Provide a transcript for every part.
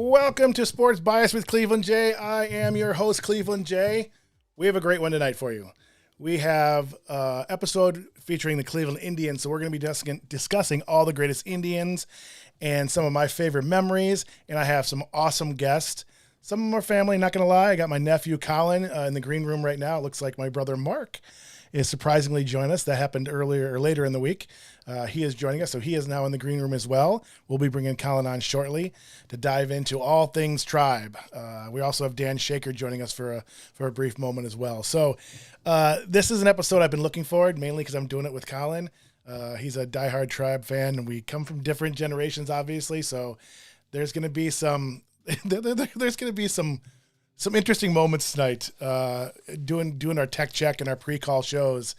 Welcome to Sports Bias with Cleveland J. I am your host, Cleveland J. We have a great one tonight for you. We have an episode featuring the Cleveland Indians, so we're going to be discussing all the greatest Indians and some of my favorite memories, and I have some awesome guests. Some of them are family, not going to lie. I got my nephew, Colin, in the green room right now. It looks like my brother, Mark, is surprisingly joining us. That happened later in the week. He is joining us, so he is now in the green room as well. We'll be bringing Colin on shortly to dive into all things Tribe. We also have Dan Shaker joining us for a brief moment as well. So this is an episode I've been looking forward, mainly because I'm doing it with Colin. He's a diehard Tribe fan, and we come from different generations, obviously. So there's going to be some interesting moments tonight. Doing our tech check and our pre-call shows.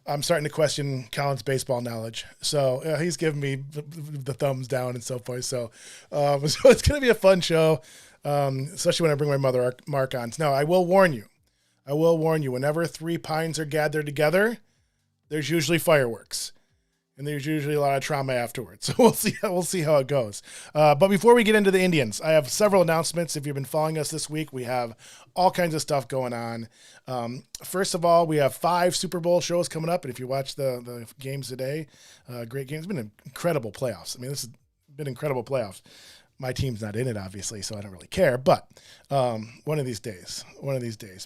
I'm starting to question Colin's baseball knowledge. So he's giving me the thumbs down and so forth. So it's going to be a fun show, especially when I bring my mother, Mark, on. Now, I will warn you, whenever three pines are gathered together, there's usually fireworks. And there's usually a lot of trauma afterwards. So we'll see how it goes. But before we get into the Indians, I have several announcements. If you've been following us this week, we have all kinds of stuff going on. First of all, we have 5 Super Bowl shows coming up. And if you watch the games today, great games. It's been an incredible playoffs. I mean, this has been incredible playoffs. My team's not in it, obviously, so I don't really care. But one of these days,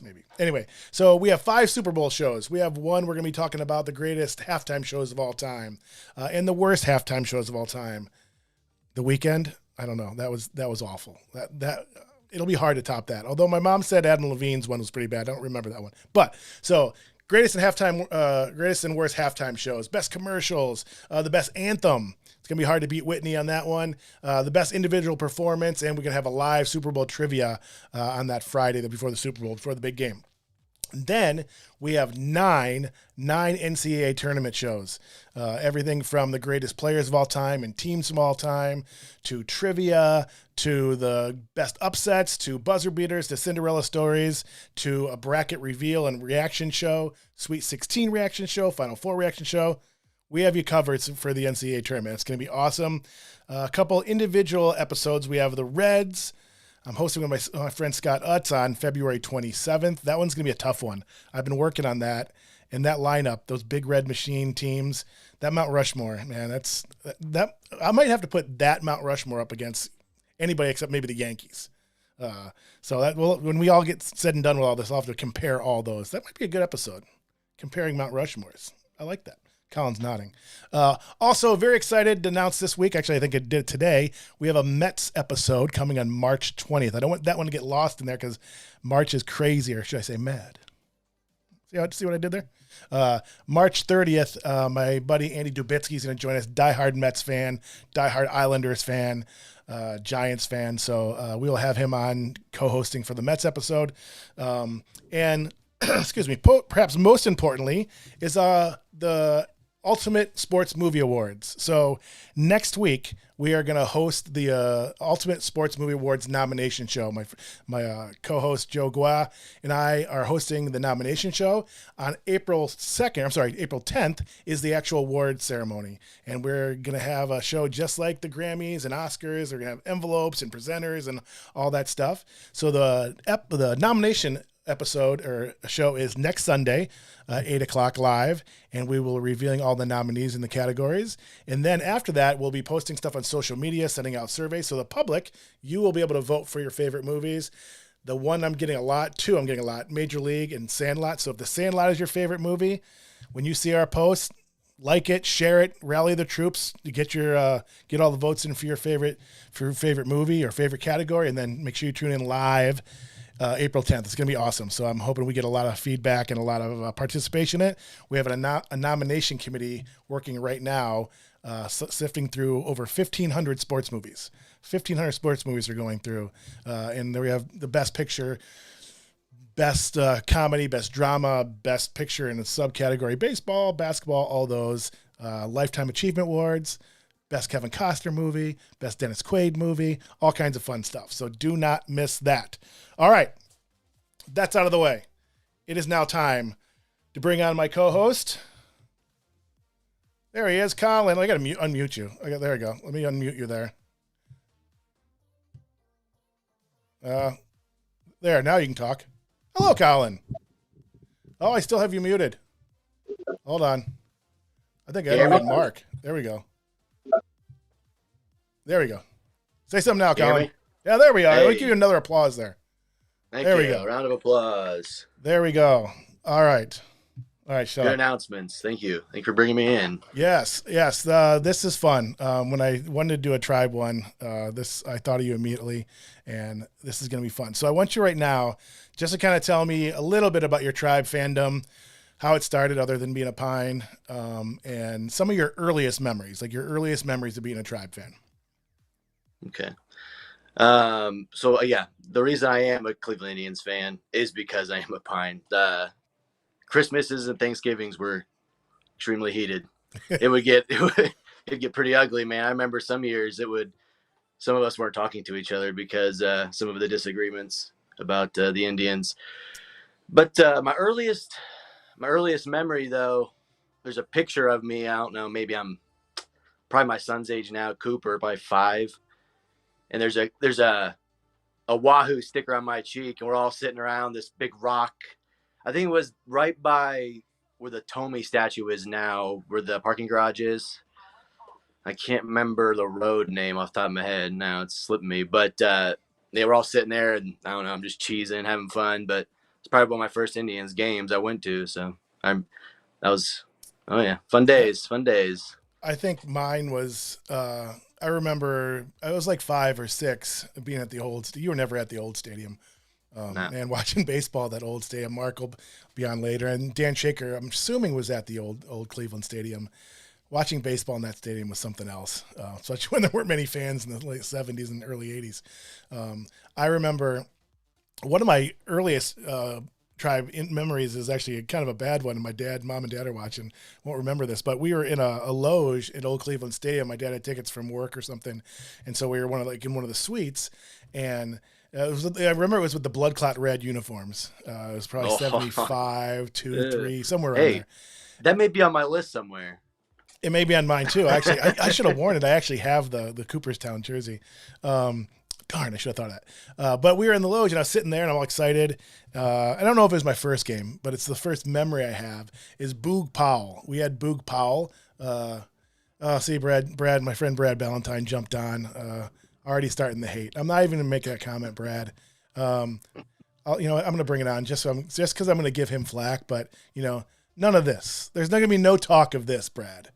maybe. Anyway, so we have 5 Super Bowl shows. We have one, we're going to be talking about the greatest halftime shows of all time and the worst halftime shows of all time. The Weeknd, I don't know. That was awful. That it'll be hard to top that. Although my mom said Adam Levine's one was pretty bad. I don't remember that one. But so greatest and worst halftime shows, best commercials, the best anthem. It's going to be hard to beat Whitney on that one. The best individual performance, and we're going to have a live Super Bowl trivia on that Friday before the Super Bowl, before the big game. And then we have nine NCAA tournament shows. Everything from the greatest players of all time and teams of all time to trivia, to the best upsets, to buzzer beaters, to Cinderella stories, to a bracket reveal and reaction show, Sweet 16 reaction show, Final Four reaction show. We have you covered for the NCAA tournament. It's going to be awesome. A couple individual episodes. We have the Reds. I'm hosting with my friend Scott Utz on February 27th. That one's going to be a tough one. I've been working on that. And that lineup, those big red machine teams, that Mount Rushmore, man, that I might have to put that Mount Rushmore up against anybody except maybe the Yankees. So that when we all get said and done with all this, I'll have to compare all those. That might be a good episode, comparing Mount Rushmores. I like that. Colin's nodding. Also, very excited to announce this week. Actually, I think I did it today. We have a Mets episode coming on March 20th. I don't want that one to get lost in there because March is crazy, or should I say mad? See what I did there? March 30th, my buddy Andy Dubitsky is going to join us. Diehard Mets fan, diehard Islanders fan, Giants fan. So we will have him on co-hosting for the Mets episode. And excuse me, perhaps most importantly is the Ultimate Sports Movie Awards. So next week we are going to host the Ultimate Sports Movie Awards nomination show. My co-host Joe Gua and I are hosting the nomination show on April 10th is the actual award ceremony. And we're going to have a show just like the Grammys and Oscars. We're going to have envelopes and presenters and all that stuff. So the nomination episode or show is next Sunday, 8:00 live, and we will be revealing all the nominees in the categories. And then after that, we'll be posting stuff on social media, sending out surveys. So the public, you will be able to vote for your favorite movies. The one I'm getting a lot, Major League and Sandlot. So if the Sandlot is your favorite movie, when you see our post, like it, share it, rally the troops to get all the votes in for your favorite movie or favorite category, and then make sure you tune in live April 10th. It's going to be awesome. So I'm hoping we get a lot of feedback and a lot of participation in it. We have a nomination committee working right now, sifting through over 1,500 sports movies. 1,500 sports movies are going through. And there we have the best picture, best comedy, best drama, best picture in the subcategory, baseball, basketball, all those, Lifetime Achievement Awards, best Kevin Costner movie, best Dennis Quaid movie, all kinds of fun stuff. So do not miss that. All right, that's out of the way. It is now time to bring on my co-host. There he is, Colin. I got to unmute you. There we go. Let me unmute you there. There, now you can talk. Hello, Colin. Oh, I still have you muted. Hold on. I think I got Mark. There we go. There we go. Say something now, Colin. Yeah, there we are. Hey. I'll give you another applause there. Thank you. We go. Round of applause. There we go. All right. Shut Good up. Announcements. Thank you. Thank you for bringing me in. Yes. This is fun. When I wanted to do a tribe one, I thought of you immediately, and this is going to be fun. So I want you right now just to kind of tell me a little bit about your tribe fandom, how it started other than being a Pine, and some of your earliest memories, like your earliest memories of being a tribe fan. Okay. The reason I am a Cleveland Indians fan is because I am a Pine. Christmases and Thanksgivings were extremely heated. It'd get pretty ugly, man. I remember some years some of us weren't talking to each other because some of the disagreements about the Indians. But my earliest memory, though, there's a picture of me. I don't know, maybe I'm probably my son's age now, Cooper, probably 5. And there's a Wahoo sticker on my cheek, and we're all sitting around this big rock. I think it was right by where the Tomei statue is now, where the parking garage is. I can't remember the road name off the top of my head now. It's slipping me. But they were all sitting there, and I don't know, I'm just cheesing, having fun. But it's probably one of my first Indians games I went to. So fun days. I think mine was, I remember I was like 5 or 6 being at the old, you were never at the old stadium. And watching baseball at that old stadium. Mark will be on later. And Dan Shaker, I'm assuming, was at the old Cleveland Stadium. Watching baseball in that stadium was something else, especially when there weren't many fans in the late 70s and early 80s. I remember one of my earliest tribe memories is actually kind of a bad one. Mom and dad are watching, won't remember this, but we were in a loge at Old Cleveland Stadium. My dad had tickets from work or something. And so we were in one of the suites, and I remember it was with the blood clot red uniforms. It was probably 75, 2, 3, somewhere around there. That may be on my list somewhere. It may be on mine too. Actually, I should have worn it. I actually have the Cooperstown jersey. Darn, I should have thought of that. But we were in the loge, and I was sitting there, and I'm all excited. I don't know if it was my first game, but it's the first memory I have is Boog Powell. We had Boog Powell. See, Brad, my friend Brad Balentine jumped on. Already starting the hate. I'm not even gonna make that comment, Brad. I'm gonna bring it on just because I'm gonna give him flack. But none of this. There's not gonna be no talk of this, Brad.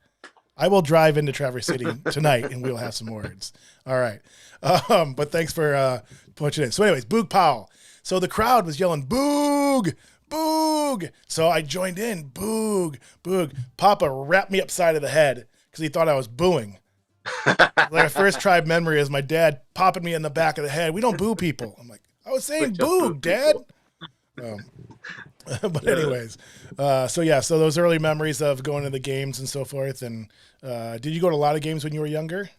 I will drive into Traverse City tonight, and we'll have some words. All right. But thanks for pushing in. So, anyways, Boog Powell. So the crowd was yelling, "Boog, Boog!" So I joined in, "Boog, Boog." Papa wrapped me upside of the head because he thought I was booing. Like a first tribe memory is my dad popping me in the back of the head. We don't boo people. I'm like, I was saying boog, Dad. But anyways, so those early memories of going to the games and so forth. And did you go to a lot of games when you were younger?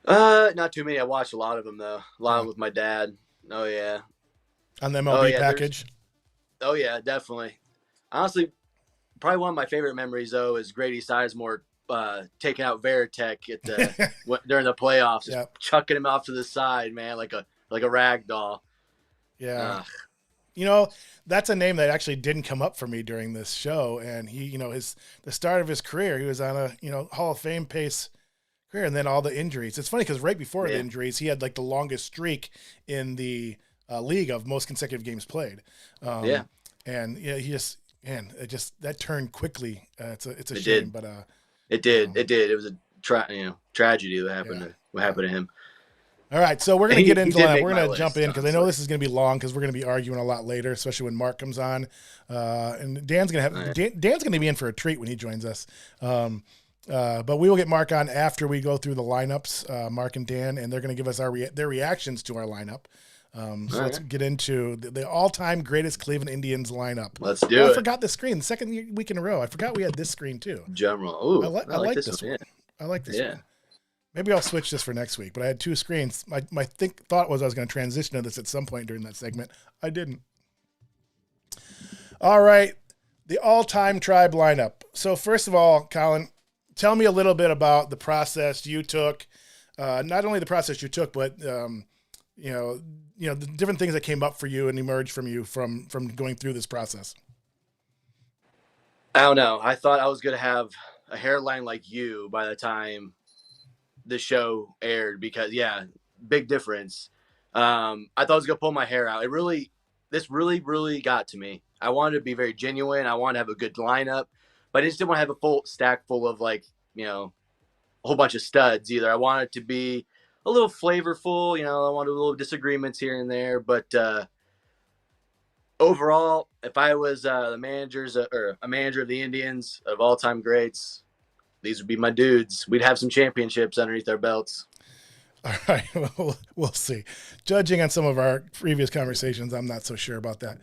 Not too many. I watched a lot of them though. A lot with my dad. Oh yeah. On the MLB package. Oh yeah, definitely. Honestly, probably one of my favorite memories though is Grady Sizemore taking out Veritek during the playoffs, just chucking him off to the side, man, like a rag doll. Yeah. That's a name that actually didn't come up for me during this show. And he, the start of his career, he was on a, Hall of Fame pace career, and then all the injuries. It's funny because right before the injuries, he had like the longest streak in the league of most consecutive games played. And that turned quickly. It's a shame, but it did. It was a tragedy what happened to him. All right, so we're gonna get into that. We're gonna jump in because I know this is gonna be long because we're gonna be arguing a lot later, especially when Mark comes on. And Dan's gonna be in for a treat when he joins us. But we will get Mark on after we go through the lineups, Mark and Dan, and they're gonna give us their reactions to our lineup. Let's get into the all-time greatest Cleveland Indians lineup. Let's do it. I forgot the screen. The second week in a row. I forgot we had this screen too. General. Ooh, I like this one. Yeah. I like this one. Maybe I'll switch this for next week, but I had 2 screens. My thought was I was going to transition to this at some point during that segment. I didn't. All right. The all-time tribe lineup. So first of all, Colin, tell me a little bit about the process you took. Not only the process you took, but the different things that came up for you and emerged from you from going through this process? I don't know. I thought I was going to have a hairline like you by the time the show aired because, yeah, big difference. I thought I was going to pull my hair out. This really got to me. I wanted to be very genuine. I wanted to have a good lineup, but I just didn't want to have a full stack full of a whole bunch of studs either. I wanted it to be a little flavorful. I wanted a little disagreements here and there, but overall, if I was a manager of the Indians of all-time greats, these would be my dudes. We'd have some championships underneath our belts. All right, well, we'll see. Judging on some of our previous conversations, I'm not so sure about that.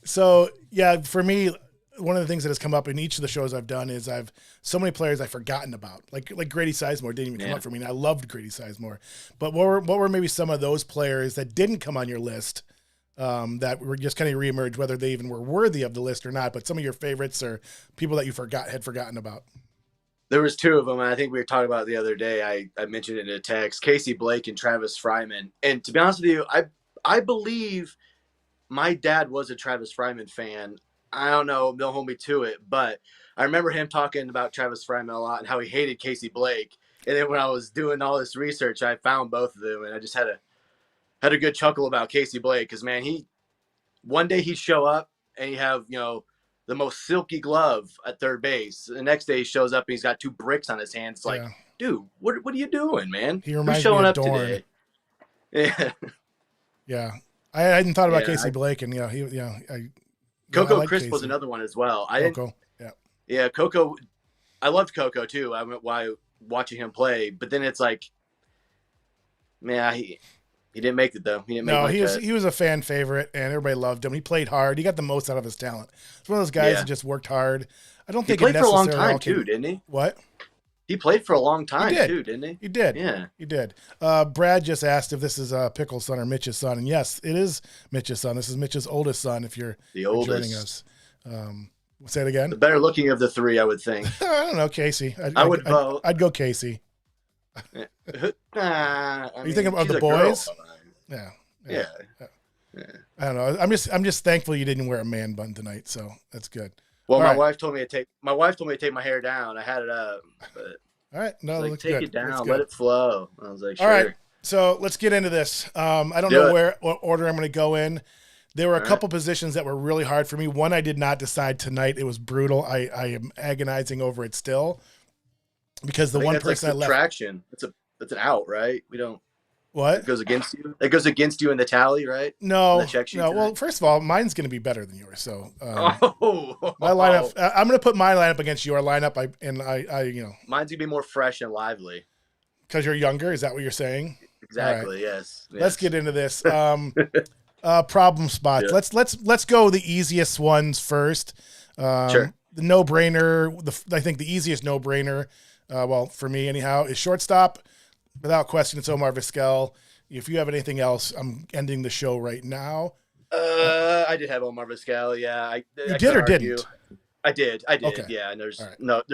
So yeah, for me, one of the things that has come up in each of the shows I've done is I've so many players I've forgotten about, like Grady Sizemore didn't even come up for me, and I loved Grady Sizemore. But what were maybe some of those players that didn't come on your list that were just kind of reemerged, whether they even were worthy of the list or not? But some of your favorites or people that you had forgotten about. There was two of them, and I think we were talking about it the other day. I mentioned it in a text: Casey Blake and Travis Fryman. And to be honest with you, I believe my dad was a Travis Fryman fan. I don't know, they'll hold me to it, but I remember him talking about Travis Fryman a lot and how he hated Casey Blake. And then when I was doing all this research, I found both of them, and I just had a good chuckle about Casey Blake because, man, one day he'd show up and he'd have the most silky glove at third base. The next day he shows up and he's got two bricks on his hands. It's like, dude, what are you doing, man? He reminds Who's showing me of up Dorn. today? Yeah. Yeah. I hadn't thought about Casey Blake, and Coco Crisp was another one as well. Coco. Yeah, Coco. I loved Coco too. I went watching him play, but then it's like, man, he didn't make it though. He was a fan favorite, and everybody loved him. He played hard. He got the most out of his talent. He's one of those guys that just worked hard. I don't think he played for a long time too, didn't he? What? He played for a long time too, didn't he? He did. Yeah, he did. Brad just asked if this is Pickle's son or Mitch's son, and yes, it is Mitch's son. This is Mitch's oldest son. If you're joining us, say it again. The better looking of the three, I would think. I don't know, Casey. I would vote. I'd go Casey. Are you thinking of the boys? Yeah. I don't know. I'm just thankful you didn't wear a man bun tonight, so that's good. Well, my wife told me to take my hair down. I had it up, but all right, no, like, take good. it down, let it flow. I was like, sure. All right, so let's get into this. I don't know what order I'm going to go in. There were a couple positions that were really hard for me. One I did not decide tonight. It was brutal. I am agonizing over it still because the one person I left. Subtraction. That's an out, right? We don't. What? It goes against you. It goes against you in the tally, right? No. Well, first of all, mine's going to be better than yours. So my lineup. I'm going to put my lineup against your lineup. Mine's going to be more fresh and lively. Because you're younger. Is that what you're saying? Exactly. Right. Yes. Let's get into this. Problem spots. Yeah. Let's go the easiest ones first. Sure. The no-brainer. I think the easiest no-brainer. Well, for me anyhow, is shortstop. Without question, it's Omar Vizquel. If you have anything else, I'm ending the show right now. I did have Omar Vizquel. Yeah, you did or didn't? I did. Okay. Yeah, and there's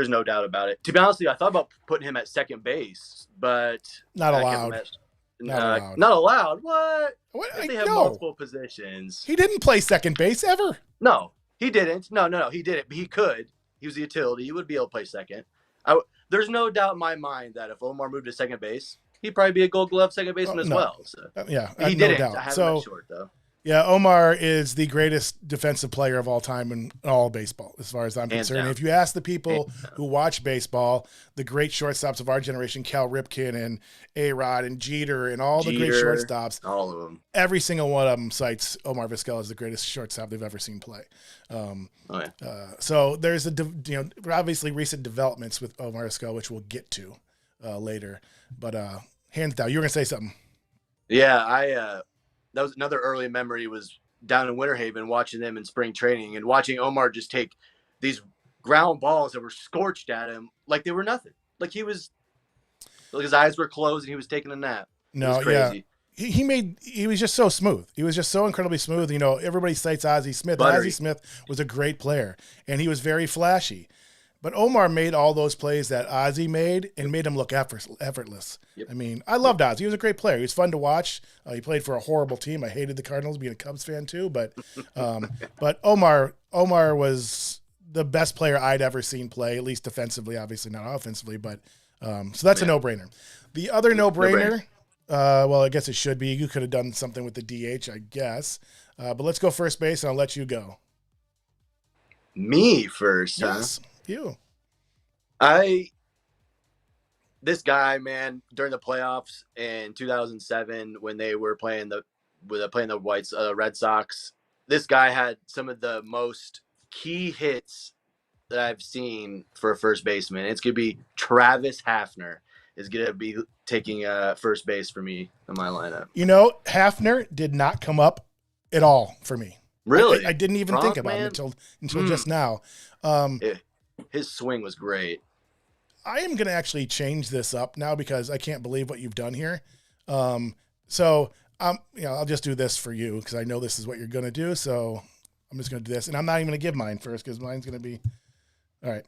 no doubt about it. To be honest with you, I thought about putting him at second base, but not allowed. Not allowed. What? They have multiple positions. He didn't play second base ever. No, he didn't. No, he didn't. But he could. He was a utility. He would be able to play second. There's no doubt in my mind that if Omar moved to second base, he'd probably be a Gold Glove second baseman as well. So. Yeah, he didn't. I have him short though. Yeah, Omar is the greatest defensive player of all time in all baseball, as far as I'm concerned. If you ask the people who watch baseball, the great shortstops of our generation, Cal Ripken and A-Rod and Jeter and all the great shortstops, all of them, every single one of them cites Omar Vizquel as the greatest shortstop they've ever seen play. So there's obviously recent developments with Omar Vizquel, which we'll get to later. But hands down, you were going to say something. Yeah, that was another early memory, was down in Winter Haven watching them in spring training and watching Omar just take these ground balls that were scorched at him like they were nothing. Like his eyes were closed and he was taking a nap. No, it was crazy. Yeah. He was just so smooth. He was just so incredibly smooth. Everybody cites Ozzie Smith. Ozzie Smith was a great player and he was very flashy. But Omar made all those plays that Ozzie made and made him look effortless. Yep. I mean, I loved Ozzie. He was a great player. He was fun to watch. He played for a horrible team. I hated the Cardinals, being a Cubs fan too. But Omar was the best player I'd ever seen play, at least defensively, obviously not offensively. But so that's a no-brainer. The other no-brainer, well, I guess it should be. You could have done something with the DH, I guess. But let's go first base, and I'll let you go. Me first, yes, huh? You. This guy, man, during the playoffs in 2007 when they were playing the Red Sox, this guy had some of the most key hits that I've seen for a first baseman. It's gonna be Travis Hafner is gonna be taking first base for me in my lineup. You know, Hafner did not come up at all for me. Really? I didn't even think about him until just now. His swing was great. I am going to actually change this up now because I can't believe what you've done here. I'll just do this for you because I know this is what you're going to do. So I'm just going to do this, and I'm not even going to give mine first because mine's going to be all right.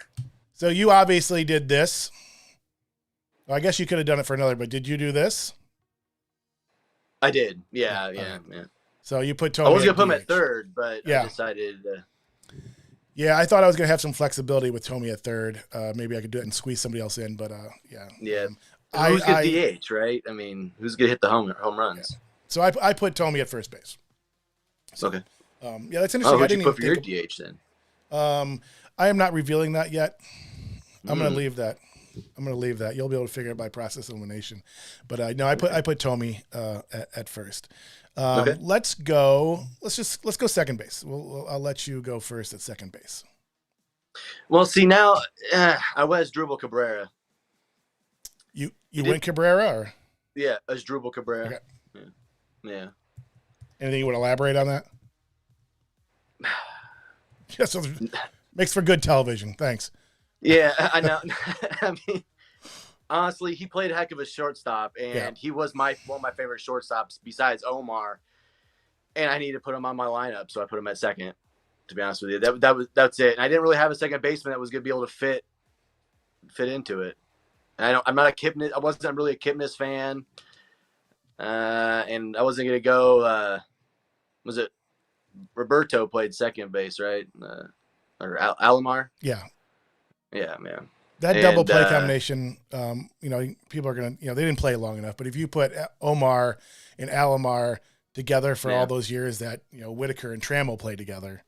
So you obviously did this. Well, I guess you could have done it for another, but did you do this? I did. Yeah. So you put Tommy. I was going to put him at third, but I decided. Yeah, I thought I was going to have some flexibility with Tommy at third. Maybe I could do it and squeeze somebody else in, but yeah. Yeah. Who's going to DH, right? I mean, who's going to hit the home runs? Yeah. So I put Tommy at first base. So, okay. Yeah, that's interesting. Who'd you put for your DH then? I am not revealing that yet. I'm going to leave that. You'll be able to figure it by process elimination. But no, I put Tommy at first. Okay. Let's go second base. I'll let you go first at second base. Well, see now, I was Drupal Cabrera. You went Cabrera or? Yeah, as Drupal Cabrera. Okay. Yeah. Anything you would elaborate on that? Yes, makes for good television. Thanks. Yeah, I know. I mean, honestly, he played a heck of a shortstop, and he was one of my favorite shortstops besides Omar. And I needed to put him on my lineup, so I put him at second. To be honest with you, that's it. And I didn't really have a second baseman that was going to be able to fit into it. And I wasn't really a Kipnis fan, and I wasn't going to go. Was it Roberto played second base, right? Or Alomar? Yeah. Yeah, man. That double play combination, people are going to, they didn't play long enough, but if you put Omar and Alomar together for all those years that, Whitaker and Trammell played together,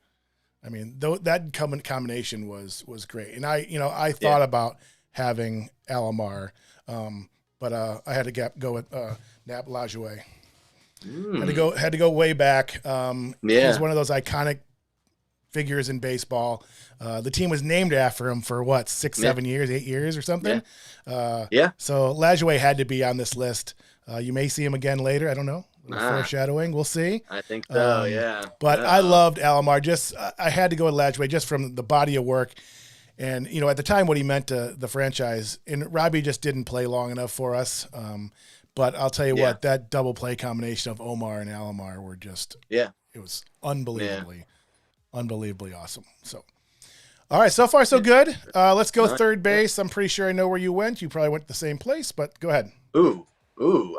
I mean, that combination was great. And I thought about having Alomar, but I had to go with Nap Lajoie. Had to go way back. He's one of those iconic figures in baseball. The team was named after him for 6, 7 years, 8 years or something. So Lajoie had to be on this list. You may see him again later. I don't know. Foreshadowing. We'll see. I think so. Yeah. But I loved Alomar. I had to go with Lajoie just from the body of work. And, at the time what he meant to the franchise, and Robbie just didn't play long enough for us. But I'll tell you what, that double play combination of Omar and Alomar were just, it was unbelievably awesome. So, all right, so far so good. Let's go third base. I'm pretty sure I know where you went. You probably went to the same place, but go ahead. Ooh,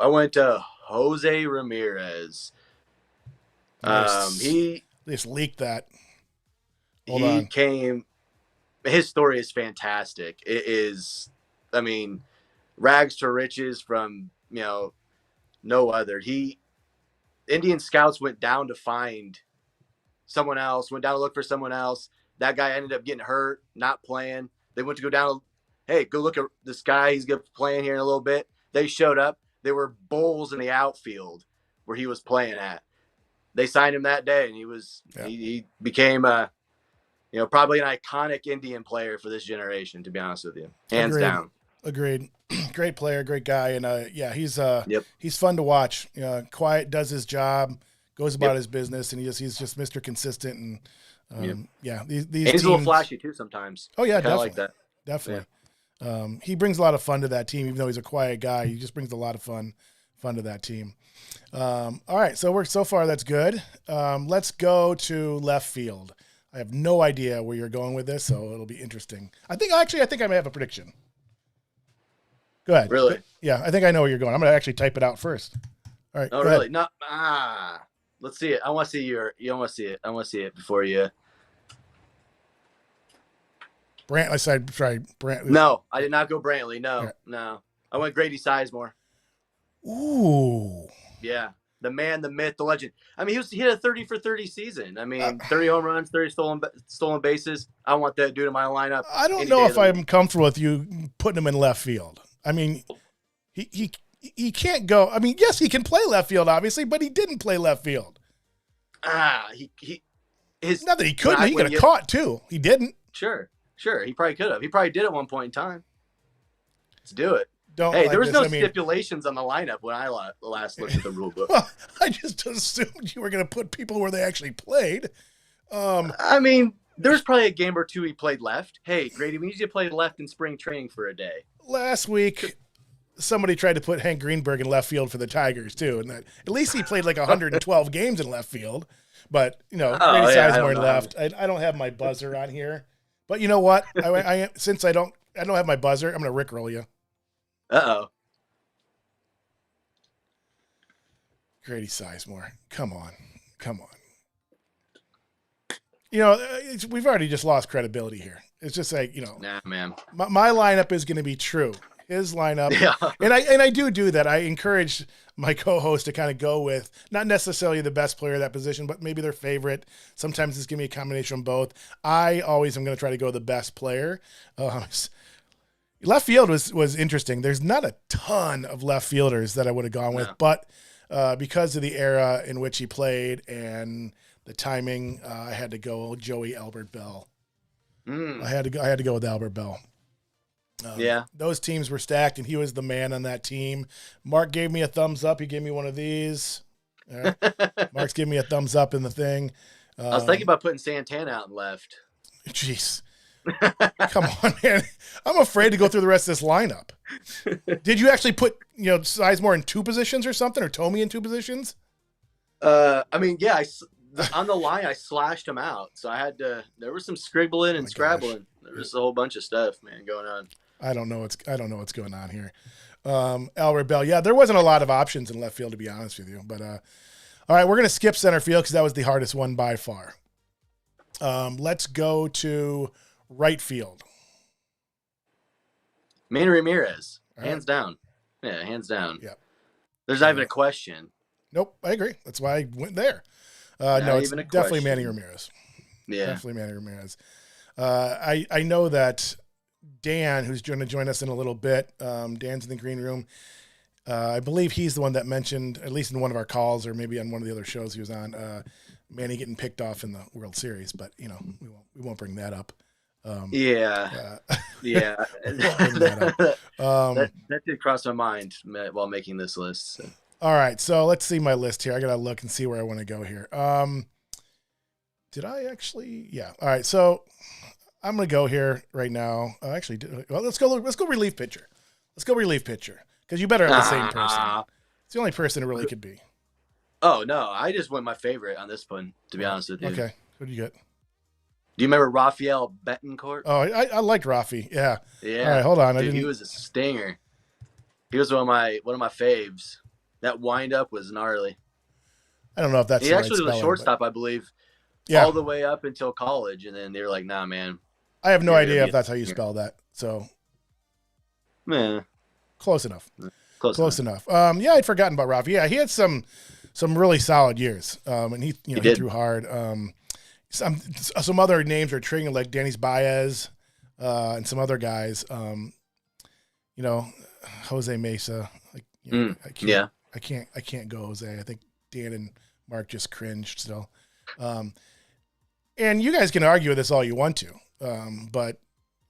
I went to Jose Ramirez. Nice. He just leaked that. His story is fantastic. It is, I mean, rags to riches from, no other. Indian scouts went down to find someone else, went down to look for someone else. That guy ended up getting hurt, not playing. They went to go down, hey, go look at this guy. He's going to be playing here in a little bit. They showed up. There were bulls in the outfield where he was playing at. They signed him that day, and he became probably an iconic Indian player for this generation, to be honest with you. Hands down. Agreed. Great player, great guy. And he's fun to watch. Quiet, does his job, goes about his business, and he's just Mr. Consistent. And these and he's a little flashy too sometimes. Oh yeah, definitely. Like that. Definitely. Yeah. He brings a lot of fun to that team, even though he's a quiet guy. He just brings a lot of fun to that team. All right, so so far that's good. Let's go to left field. I have no idea where you're going with this, so it'll be interesting. I think I may have a prediction. Go ahead. Really? Yeah, I think I know where you're going. I'm going to actually type it out first. All right. Oh, really? No. Let's see it. I want to see you want to see it. I want to see it before you. Brantley side. Sorry, Brantley. No, I did not go Brantley. No. I went Grady Sizemore. Ooh. Yeah. The man, the myth, the legend. I mean, he had a 30 for 30 season. I mean, 30 home runs, 30 stolen bases. I want that dude in my lineup. I don't know if I'm comfortable with you putting him in left field. I mean, he can't go. I mean, yes, he can play left field, obviously, but he didn't play left field. Not that he couldn't. He could have caught too. He didn't. Sure. He probably could have. He probably did at one point in time. Let's do it. There was no stipulations on the lineup when I last looked at the rule book. Well, I just assumed you were going to put people where they actually played. I mean, there's probably a game or two he played left. Hey, Grady, we need you to play left in spring training for a day. Last week, somebody tried to put Hank Greenberg in left field for the Tigers too, and at least he played like 112 games in left field. But Grady Sizemore left. I don't have my buzzer on here, but you know what? Since I don't have my buzzer, I'm going to rickroll you. Uh-oh. Grady Sizemore. Come on. We've already just lost credibility here. It's just like, Nah, man. My lineup is going to be true. His lineup. Yeah. And I do that. I encourage my co-host to kind of go with not necessarily the best player of that position, but maybe their favorite. Sometimes it's going to be a combination of both. I always am going to try to go the best player. Left field was interesting. There's not a ton of left fielders that I would have gone with, but because of the era in which he played and the timing, I had to go Joey Albert Bell. I had to go with Albert Bell. Those teams were stacked, and he was the man on that team. Mark gave me a thumbs up. He gave me one of these. All right. Mark's giving me a thumbs up in the thing. I was thinking about putting Santana out and left. Jeez. Come on, man. I'm afraid to go through the rest of this lineup. Did you actually put, Sizemore in two positions or something, or Tomey in two positions? I mean, yeah, on the line, I slashed him out. So I had to, there was some scribbling and scrabbling. Gosh. There was a whole bunch of stuff, man, going on. I don't know what's going on here. Albert Bell. Yeah, there wasn't a lot of options in left field, to be honest with you. But, all right, we're going to skip center field because that was the hardest one by far. Let's go to right field. Manny Ramirez. Hands down. Yeah, hands down. Yep. There's not even a question. Nope, I agree. That's why I went there. No, it's definitely Manny Ramirez. Yeah. Definitely Manny Ramirez. I know that Dan, who's going to join us in a little bit, Dan's in the green room. I believe he's the one that mentioned, at least in one of our calls or maybe on one of the other shows he was on, Manny getting picked off in the World Series. But, we won't bring that up. Yeah. That did cross my mind while making this list. So. All right, so let's see my list here. I gotta look and see where I want to go here. Did I actually? Yeah. All right, so I'm gonna go here right now. Let's go relief pitcher. Let's go relief pitcher because you better have the same person. It's the only person it really could be. Oh no, I just went my favorite on this one. To be honest with you. Okay, who do you get? Do you remember Rafael Betancourt? Oh, I liked Rafi. Yeah. Yeah. All right, hold on. Dude, he was a stinger. He was one of my faves. That wind-up was gnarly. I don't know if that's he actually was a shortstop, I believe, all the way up until college, and then they were like, nah, man. I have no idea if that's how you spell that. So, man, close enough. Close enough. Yeah, I'd forgotten about Rafi. Yeah, he had some really solid years, and he threw hard. Some other names are triggering, like Danny Baez, and some other guys. Jose Mesa. I can't go Jose. I think Dan and Mark just cringed still. And you guys can argue with this all you want to, but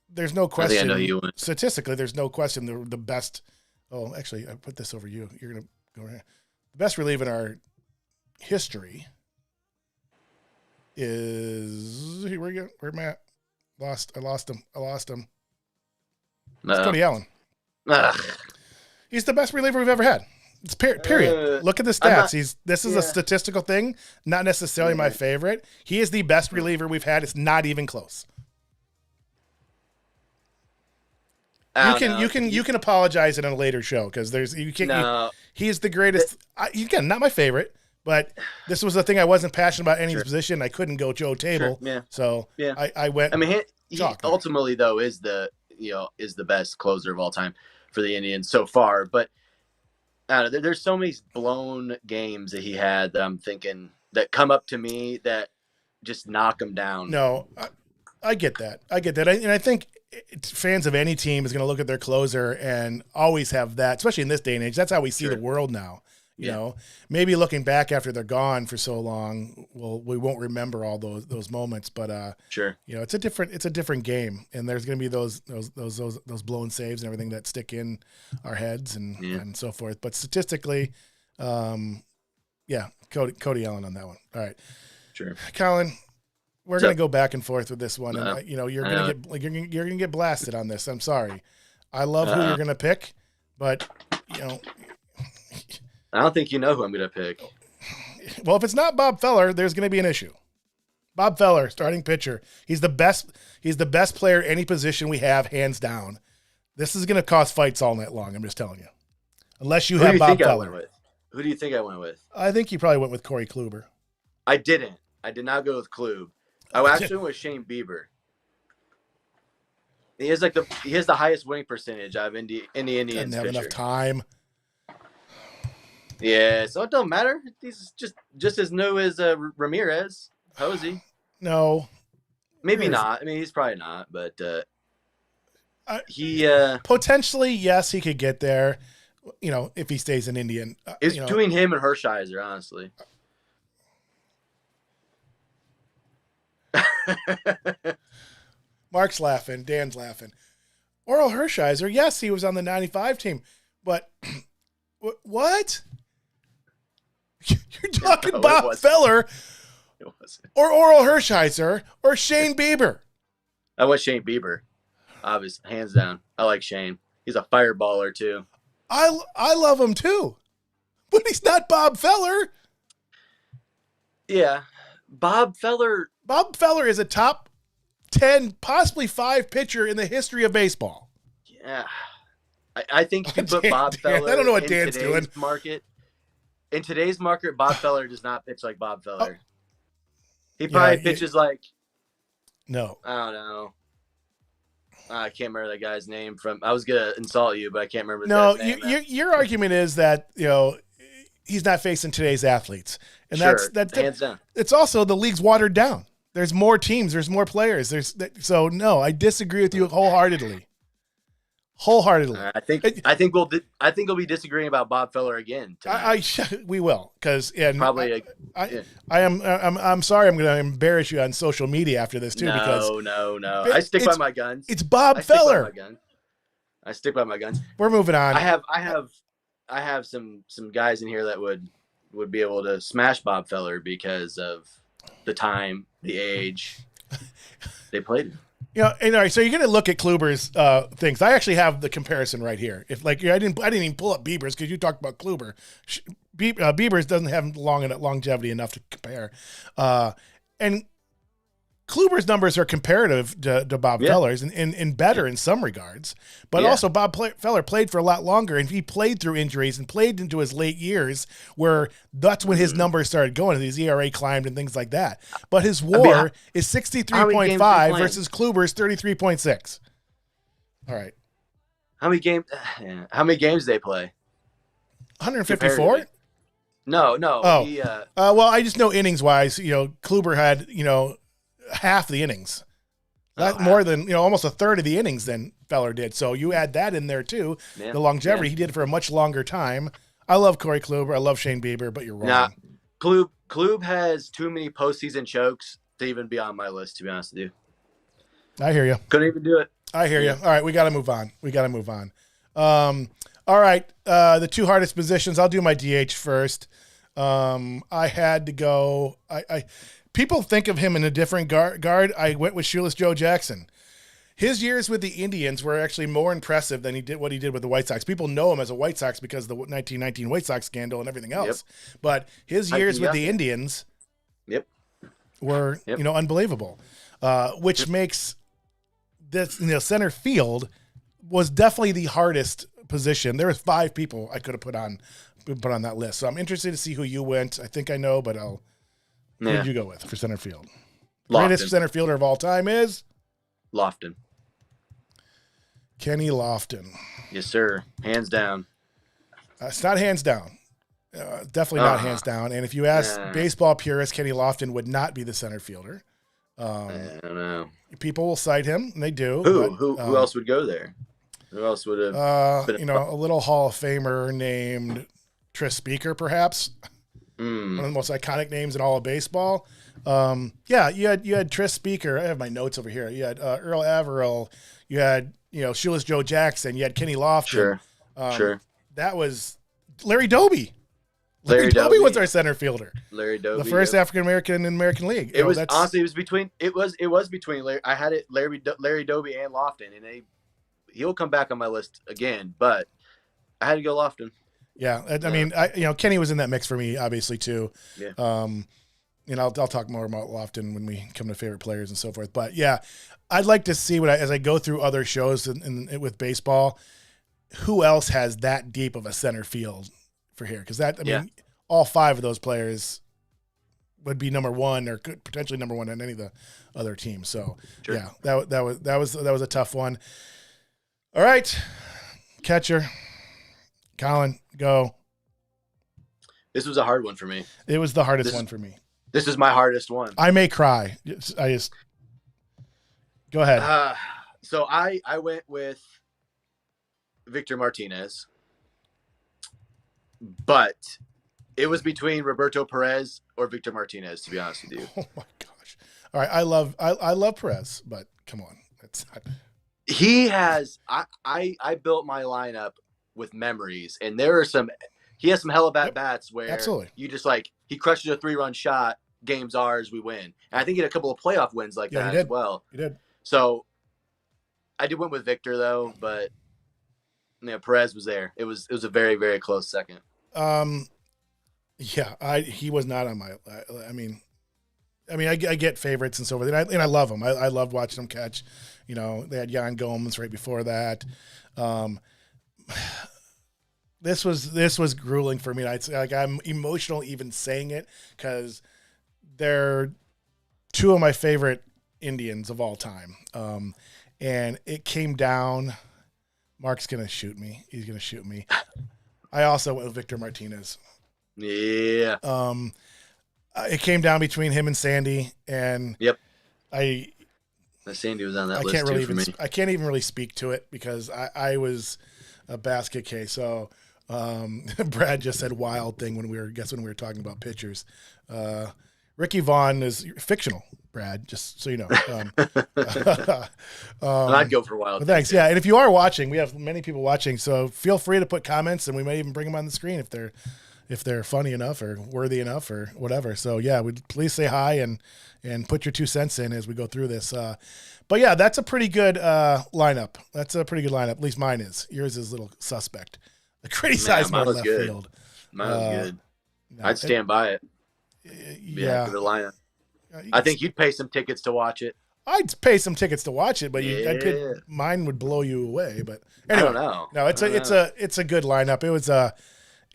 there's no question. I know you would. Statistically, there's no question the best. Oh, actually, I put this over you. You're gonna go right here. The best reliever in our history is here we go. Where'd Matt? I lost him. It's Cody Allen. He's the best reliever we've ever had. It's period. Look at the stats. This is a statistical thing, not necessarily my favorite. He is the best reliever we've had. It's not even close. You can apologize in a later show because he is the greatest. Again, not my favorite, but this was the thing I wasn't passionate about any position. I couldn't go Joe Table, so I went. I mean, he ultimately though is the best closer of all time for the Indians so far. But I don't know, there's so many blown games that he had that I'm thinking that come up to me that just knock him down. No, I get that. And I think fans of any team is going to look at their closer and always have that, especially in this day and age. That's how we see the world now. You know, maybe looking back after they're gone for so long, we won't remember all those moments. But you know, it's a different game, and there's going to be those blown saves and everything that stick in our heads and so forth. But statistically, Cody Allen on that one. All right, sure, Colin. We're going to go back and forth with this one, and you know you're going to get blasted on this. I'm sorry. I love who you're going to pick, but you know, I don't think you know who I'm going to pick. Well, if it's not Bob Feller, there's going to be an issue. Bob Feller, starting pitcher. He's the best. He's the best player any position we have, hands down. This is going to cause fights all night long. I'm just telling you. Unless you have Bob Feller. Who do you think I went with? I think you probably went with Corey Kluber. I didn't. I did not go with Klube. I actually went with Shane Bieber. He has the highest winning percentage out of any Indians pitcher. Didn't have enough time. Yeah, so it don't matter. He's just as new as Ramirez, Posey. No, maybe not. I mean, he's probably not, but he potentially yes, he could get there. You know, if he stays in Indian, it's between him and Hershiser, honestly. Mark's laughing. Dan's laughing. Oral Hershiser, yes, he was on the 95 team, but what? You're talking Bob Feller or Oral Hershiser or Shane Bieber. I went Shane Bieber, obviously, hands down. I like Shane. He's a fireballer too. I love him too, but he's not Bob Feller. Yeah, Bob Feller is a top 10, possibly 5 pitcher in the history of baseball. Yeah. I think you can put Bob Feller I don't know what Dan's doing. In today's market, Bob Feller does not pitch like Bob Feller. He probably pitches like... No. I don't know. I can't remember that guy's name from... I was going to insult you, but I can't remember the guy's name. Your argument is that, you know, he's not facing today's athletes. And that's hands down. It's also the league's watered down. There's more teams. There's more players. So no, I disagree with you wholeheartedly. I think we'll be disagreeing about Bob Feller again tonight. We will, because probably. I'm sorry. I'm going to embarrass you on social media after this too. No. I stick by my guns. It's Bob Feller. I stick by my guns. We're moving on. I have some guys in here that would be able to smash Bob Feller because of the time, the age they played. You know, and all right, so you're going to look at Kluber's things. I actually have the comparison right here. If I didn't even pull up Bieber's because you talked about Kluber. Bieber's doesn't have longevity enough to compare, and Kluber's numbers are comparative to Bob Feller's and better in some regards. But also Bob Feller played for a lot longer, and he played through injuries and played into his late years where that's when his numbers started going. His ERA climbed and things like that. But his WAR is 63.5 versus Kluber's 33.6. All right. How many games did they play? 154? No. Oh. Well, I just know innings-wise, you know, Kluber had, you know, half the innings. More than, you know, almost a third of the innings than Feller did. So you add that in there too. Yeah. The longevity he did it for a much longer time. I love Corey Kluber. I love Shane Bieber, but you're wrong. Nah, Klube has too many postseason chokes to even be on my list, to be honest with you. I hear you. Couldn't even do it. I hear you. All right, we got to move on. All right, the two hardest positions. I'll do my DH first. I had to go. People think of him in a different guard. I went with Shoeless Joe Jackson. His years with the Indians were actually more impressive than what he did with the White Sox. People know him as a White Sox because of the 1919 White Sox scandal and everything else. Yep. But his years with the Indians were, unbelievable, which makes this, center field was definitely the hardest position. There was 5 people I could have put on that list. So I'm interested to see who you went. I think I know, but who did you go with for center field? Lofton. Greatest center fielder of all time is? Lofton. Kenny Lofton. Yes, sir. Hands down. It's not hands down. Definitely not hands down. And if you ask baseball purists, Kenny Lofton would not be the center fielder. I don't know. People will cite him, and they do. Who else would go there? Who else would have? A little Hall of Famer named Tris Speaker, perhaps. One of the most iconic names in all of baseball. You had Tris Speaker. I have my notes over here. You had Earl Averill. You had Shoeless Joe Jackson. You had Kenny Lofton. Sure. That was Larry Doby. Larry Doby was our center fielder. Larry Doby, the first African American in the American League. It was between Larry. I had it Larry Doby and Lofton, and he'll come back on my list again, but I had to go Lofton. Yeah, I mean, Kenny was in that mix for me, obviously too. Yeah. I'll talk more about Lofton when we come to favorite players and so forth. But yeah, I'd like to see as I go through other shows with baseball, who else has that deep of a center field for here? Because all 5 of those players would be number 1 or could potentially number 1 on any of the other teams. So yeah, that was a tough one. All right, catcher, Colin, go. This was a hard one for me. It was the hardest one for me. This is my hardest one. I may cry. Go ahead. So I went with Victor Martinez, but it was between Roberto Perez or Victor Martinez, to be honest with you. Oh my gosh! All right, I love Perez, but come on, it's not. He has. I built my lineup with memories, and he has some hella bad bats where absolutely you just he crushes a 3-run shot. Game's ours, we win. And I think he had a couple of playoff wins that as well. He did. So I did went with Victor though, but Perez was there. It was a very, very close second. He was not on my. I get favorites and so forth, and I love him. I loved watching him catch. They had Yan Gomes right before that. This was grueling for me. I'm emotional even saying it because they're 2 of my favorite Indians of all time. And it came down. Mark's going to shoot me. He's going to shoot me. I also went with Victor Martinez. Yeah. It came down between him and Sandy, and Sandy was on that list too for me. I can't even really speak to it because I was a basket case. So Brad just said wild thing when we were talking about pitchers. Ricky Vaughn is fictional, Brad, just so you know. I'd go for wild. Thanks. Yeah. And if you are watching, we have many people watching, so feel free to put comments and we might even bring them on the screen if they're funny enough or worthy enough or whatever. So yeah, please say hi and put your 2 cents in as we go through this. But yeah, that's a pretty good lineup. That's a pretty good lineup. At least mine is. Yours is a little suspect. The criticized mine was left good. field. Mine was good. I'd stand by it. Yeah. For the lineup. I think you'd pay some tickets to watch it. I'd pay some tickets to watch it, but mine would blow you away. But anyway, I don't know. No, it's a good lineup. It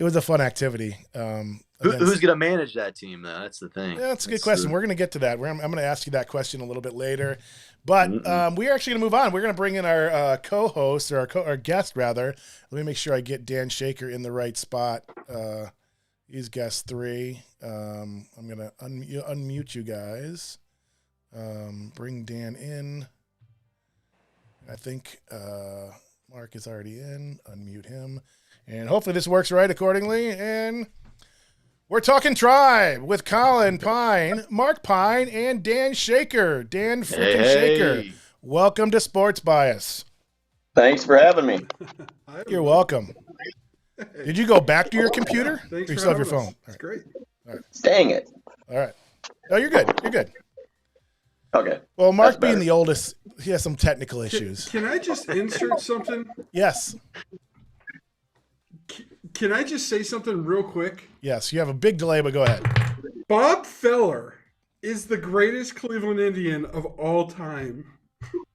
was a fun activity. Who's going to manage that team, though? That's the thing. Yeah, that's a good question. We're going to get to that. I'm going to ask you that question a little bit later. But we're actually going to move on. We're going to bring in our co-host, or our guest, rather. Let me make sure I get Dan Shaker in the right spot. He's guest 3. I'm going to unmute you guys. Bring Dan in. I think Mark is already in. Unmute him. And hopefully this works right accordingly. And we're talking Tribe with Colin Pine, Mark Pine, and Dan Shaker. Dan freaking Shaker. Welcome to Sports Bias. Thanks for having me. You're welcome. Did you go back to your computer? Thanks or you for still have your having phone? us. It's great. All right. Dang it. All right. No, you're good. You're good. Okay. Well, Mark That's being better. the oldest, he has some technical issues. Can I just insert something? Yes. Can I just say something real quick? Yes. You have a big delay, but go ahead. Bob Feller is the greatest Cleveland Indian of all time.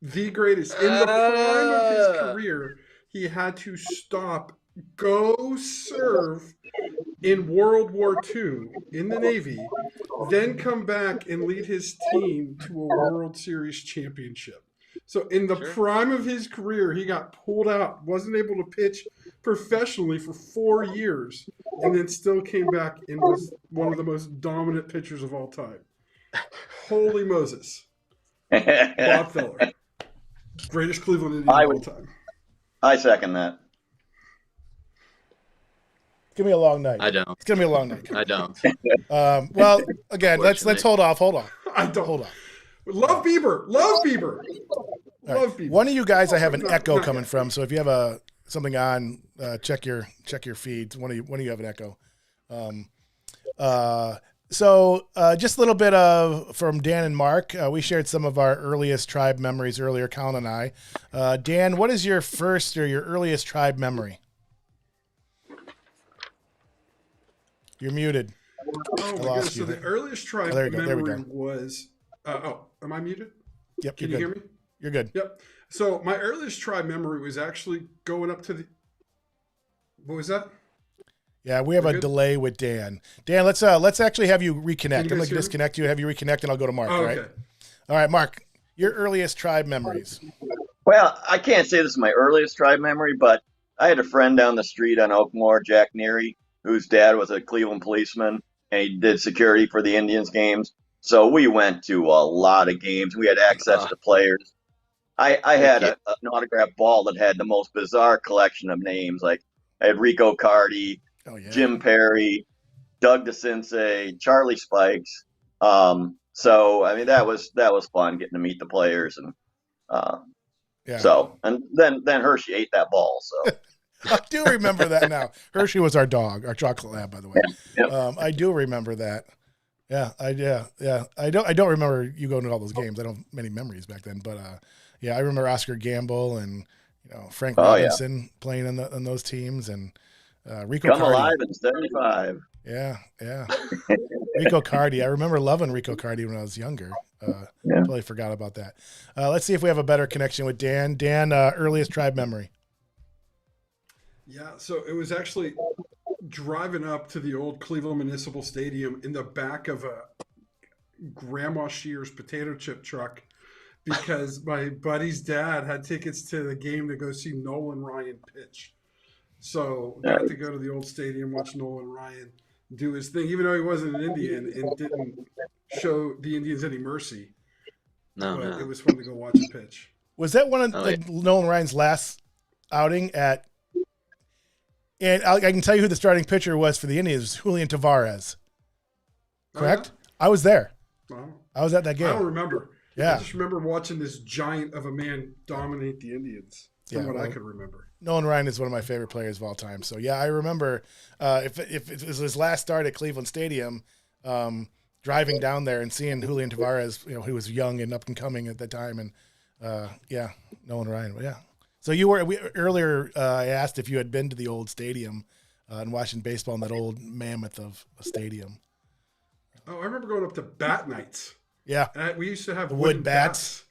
The greatest. In the prime of his career, he had to stop, go serve in World War II in the Navy, then come back and lead his team to a World Series championship. So in the prime of his career, he got pulled out, wasn't able to pitch professionally for 4 years, and then still came back and was one of the most dominant pitchers of all time. Holy Moses. Bob Feller. Greatest Cleveland Indian of all time. I second that. It's gonna be a long night. I don't. It's gonna be a long night. I don't. Well, again, let's hold off. I don't. Hold on. Love Bieber. Love Bieber. Right. Love Bieber. One of you guys, I have an echo coming from. So if you have something on, check your feeds. One of you have an echo. So just a little bit from Dan and Mark. We shared some of our earliest tribe memories earlier, Colin and I. Dan, what is your first or your earliest tribe memory? You're muted. Oh my goodness! So the earliest tribe memory was. Am I muted? Yep. Can you hear me? You're good. Yep. So my earliest tribe memory was actually going up to the. What was that? Yeah, we have a delay with Dan. Dan, let's actually have you reconnect. I'm going to disconnect you, have you reconnect, and I'll go to Mark. Oh, right? Okay. All right, Mark. Your earliest tribe memories. Well, I can't say this is my earliest tribe memory, but I had a friend down the street on Oakmore, Jack Neary, whose dad was a Cleveland policeman, and he did security for the Indians games. So we went to a lot of games. We had access to players. I had an autographed ball that had the most bizarre collection of names. Like I had Rico Cardi, Jim Perry, Doug DeCince, Charlie Spikes. So I mean that was fun getting to meet the players and so and then Hershey ate that ball. So I do remember that now. Hershey was our dog, our chocolate lab, by the way. Yep. I do remember that. Yeah. I don't remember you going to all those games. I don't have many memories back then, but I remember Oscar Gamble and Frank Robinson playing on those teams and Rico Come Cardi. alive in 75. Yeah. Rico Cardi. I remember loving Rico Cardi when I was younger. Totally forgot about that. Let's see if we have a better connection with Dan. Dan, earliest tribe memory. Yeah, so it was actually driving up to the old Cleveland Municipal Stadium in the back of a Grandma Shear's potato chip truck because my buddy's dad had tickets to the game to go see Nolan Ryan pitch. So got to go to the old stadium, watch Nolan Ryan do his thing, even though he wasn't an Indian and didn't show the Indians any mercy. But it was fun to go watch a pitch. Was that one of Nolan Ryan's last outing at? And I can tell you who the starting pitcher was for the Indians. It was Julian Tavares. Correct? Oh, yeah? I was there. Wow. I was at that game. I don't remember. Yeah. I just remember watching this giant of a man dominate the Indians from what I could remember. Nolan Ryan is one of my favorite players of all time. So, yeah, I remember if it was his last start at Cleveland Stadium, driving down there and seeing Julian Tavares, who was young and up and coming at that time. And, Nolan Ryan. Yeah. So earlier I asked if you had been to the old stadium and watching baseball in that old mammoth of a stadium. Oh, I remember going up to bat nights. Yeah. We used to have wood bats.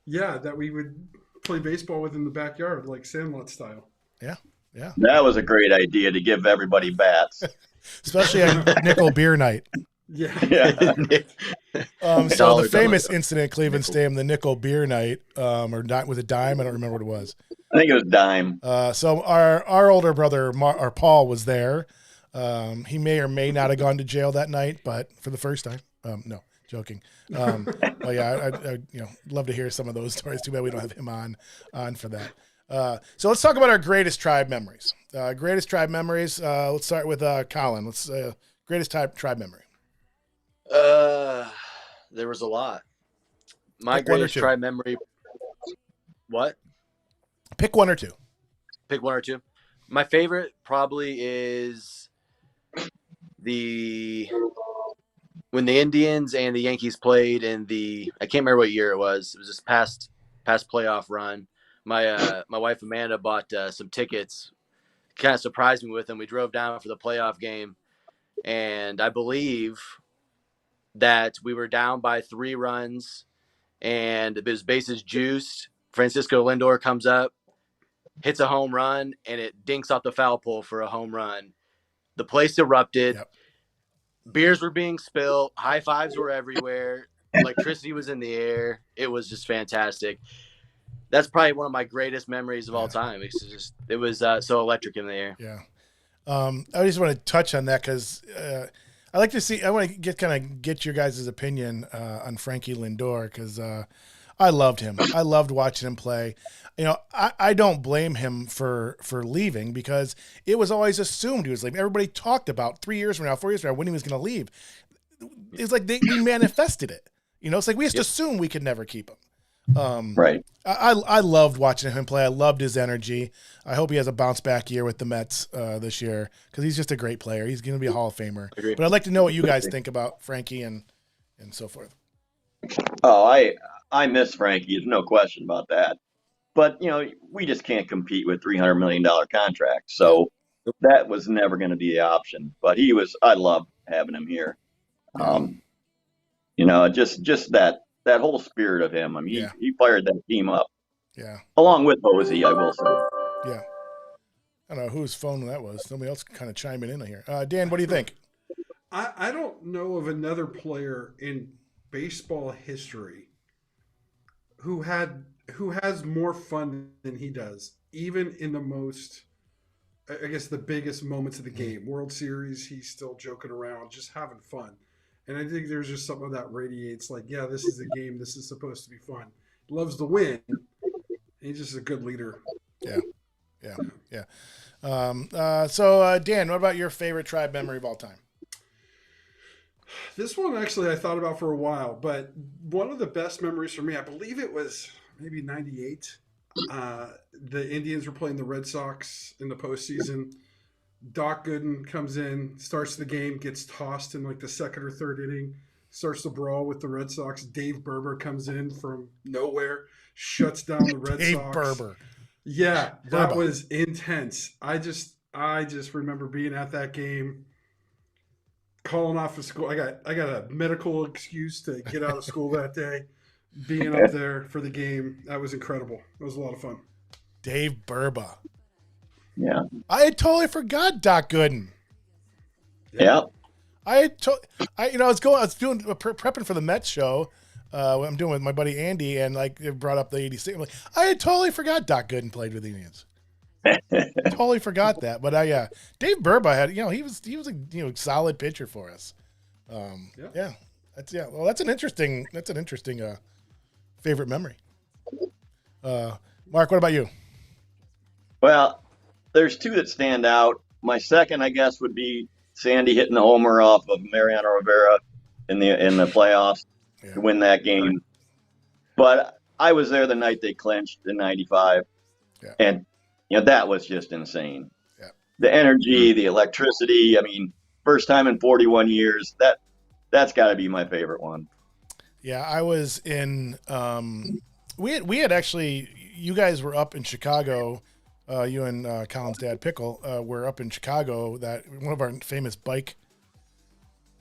Yeah, that we would play baseball with in the backyard, like Sandlot style. Yeah. That was a great idea to give everybody bats. Especially at nickel beer night. Yeah. So the famous incident at Cleveland Stadium, the nickel beer night, or not with a dime, I don't remember what it was. I think it was dime. So our older brother, Paul, was there. He may or may not have gone to jail that night, but for the first time, no, joking. But yeah, I love to hear some of those stories. Too bad we don't have him on for that. So let's talk about our greatest tribe memories. Let's start with Colin. Greatest tribe memory. There was a lot. My greatest tribe memory. What? Pick one or two. My favorite probably is the when the Indians and the Yankees played in I can't remember what year it was. It was this past playoff run. My wife Amanda bought some tickets, kind of surprised me with them. We drove down for the playoff game, and I believe that we were down by 3 runs, and it was bases juiced. Francisco Lindor comes up, hits a home run, and it dinks off the foul pole for a home run. The place erupted. Yep. Beers were being spilled. High fives were everywhere. Electricity was in the air. It was just fantastic. That's probably one of my greatest memories of all time. It was so electric in the air. Yeah. I just want to touch on that because I like to see. I want to get your guys' opinion on Frankie Lindor because I loved him. I loved watching him play. You know, I don't blame him for leaving because it was always assumed he was leaving. Everybody talked about 3 years from now, 4 years from now when he was going to leave. It's like we manifested it. You know, it's like we just assumed we could never keep him. Right. I loved watching him play. I loved his energy. I hope he has a bounce back year with the Mets this year because he's just a great player. He's going to be a Hall of Famer. But I'd like to know what you guys think about Frankie and so forth. Oh, I miss Frankie. There's no question about that. But, you know, we just can't compete with $300 million contracts. So that was never going to be the option. But I loved having him here. You know, just that whole spirit of him. I mean, he fired that team up. Yeah. Along with Posey, I will say. Yeah. I don't know whose phone that was. Somebody else kind of chiming in here. Dan, what do you think? I don't know of another player in baseball history who has more fun than he does, even in the most, I guess, the biggest moments of the game. World Series, he's still joking around, just having fun. And I think there's just something that radiates like, yeah, this is a game. This is supposed to be fun. He loves to win. He's just a good leader. Yeah. So, Dan, what about your favorite Tribe memory of all time? This one, actually, I thought about for a while. But one of the best memories for me, I believe it was maybe 98. The Indians were playing the Red Sox in the postseason. Doc Gooden comes in, starts the game, gets tossed in like the second or third inning, starts the brawl with the Red Sox. Dave Berber comes in from nowhere, shuts down the Red Sox. Dave Berber. Yeah, that was intense. I just remember being at that game, calling off of school. I got a medical excuse to get out of school that day. Being up there for the game, that was incredible. It was a lot of fun. Dave Berber. Yeah. I had totally forgot Doc Gooden. Yeah. I was doing prepping for the Mets show. I'm doing with my buddy Andy, and like it brought up the '86. I'm like, I had totally forgot Doc Gooden played with the Indians. Totally forgot that. But Dave Berba had, he was a solid pitcher for us. That's an interesting favorite memory. Mark, what about you? Well, there's two that stand out. My second, I guess, would be Sandy hitting the homer off of Mariano Rivera in the playoffs to win that game. But I was there the night they clinched in '95, and that was just insane. Yeah. The energy, the electricity. I mean, first time in 41 years. That's got to be my favorite one. Yeah, I was in. We had actually. You guys were up in Chicago. You and Colin's dad Pickle were up in Chicago. That one of our famous bike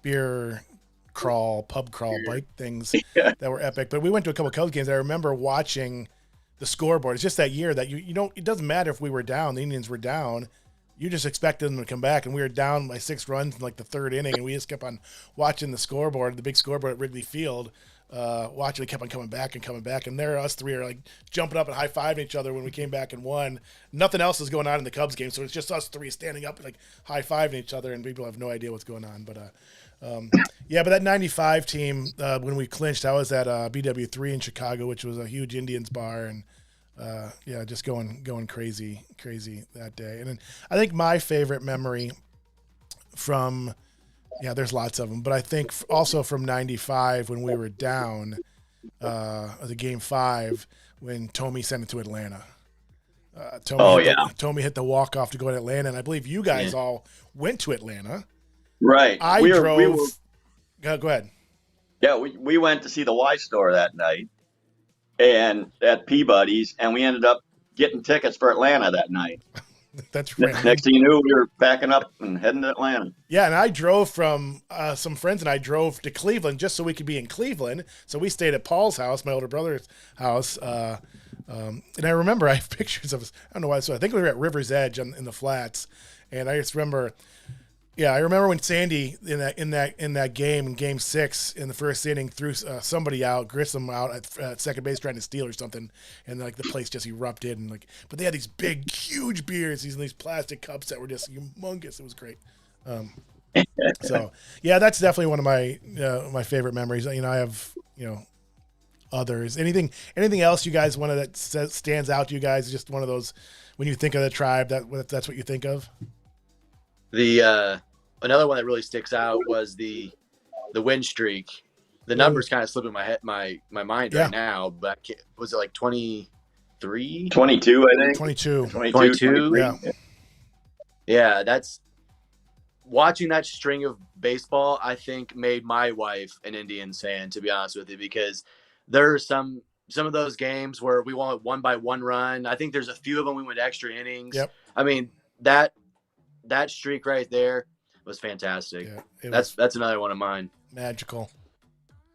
beer pub crawl bike things that were epic. But we went to a couple of Cubs games. I remember watching the scoreboard. It's just that year that you don't. It doesn't matter if we were down. The Indians were down. You just expected them to come back, and we were down by 6 runs in like the third inning, and we just kept on watching the scoreboard, the big scoreboard at Wrigley Field. Watching, it kept on coming back, and there us three are like jumping up and high-fiving each other when we came back and won. Nothing else is going on in the Cubs game, so it's just us three standing up and like high-fiving each other, and people have no idea what's going on. But but that '95 team when we clinched, I was at BW3 in Chicago, which was a huge Indians bar, and just going crazy that day. And then I think my favorite memory from there's lots of them, but I think also from '95 when we were down, the Game 5 when Tommy sent it to Atlanta. Tommy hit the walk-off to go to Atlanta, and I believe you guys all went to Atlanta. Right. I drove. Go ahead. Yeah, we went to see the Y store that night, and at Peabody's, and we ended up getting tickets for Atlanta that night. That's random. Next thing you knew, we were packing up and heading to Atlanta. Yeah, and I drove from some friends, and I drove to Cleveland just so we could be in Cleveland. So we stayed at Paul's house, my older brother's house. And I remember I have pictures of us. I don't know why. So I think we were at River's Edge in the flats, and I just remember. Yeah, I remember when Sandy in that game, in Game 6, in the first inning, threw somebody out, Grissom out at second base trying to steal or something, and like the place just erupted, and like, but they had these big, huge beers, these plastic cups that were just humongous. It was great. So yeah, that's definitely one of my favorite memories. I have others. Anything else you guys want that stands out to you guys? Just one of those when you think of the Tribe, that's what you think of. The another one that really sticks out was the win streak. The numbers kind of slip in my mind right now, but was it like 23? 22, I think. 22. Yeah, that's watching that string of baseball, I think made my wife an Indians fan, to be honest with you, because there are some of those games where we won 1 by 1 run. I think there's a few of them we went extra innings. Yep. I mean, that streak right there was fantastic. Yeah, that's another one of mine. Magical.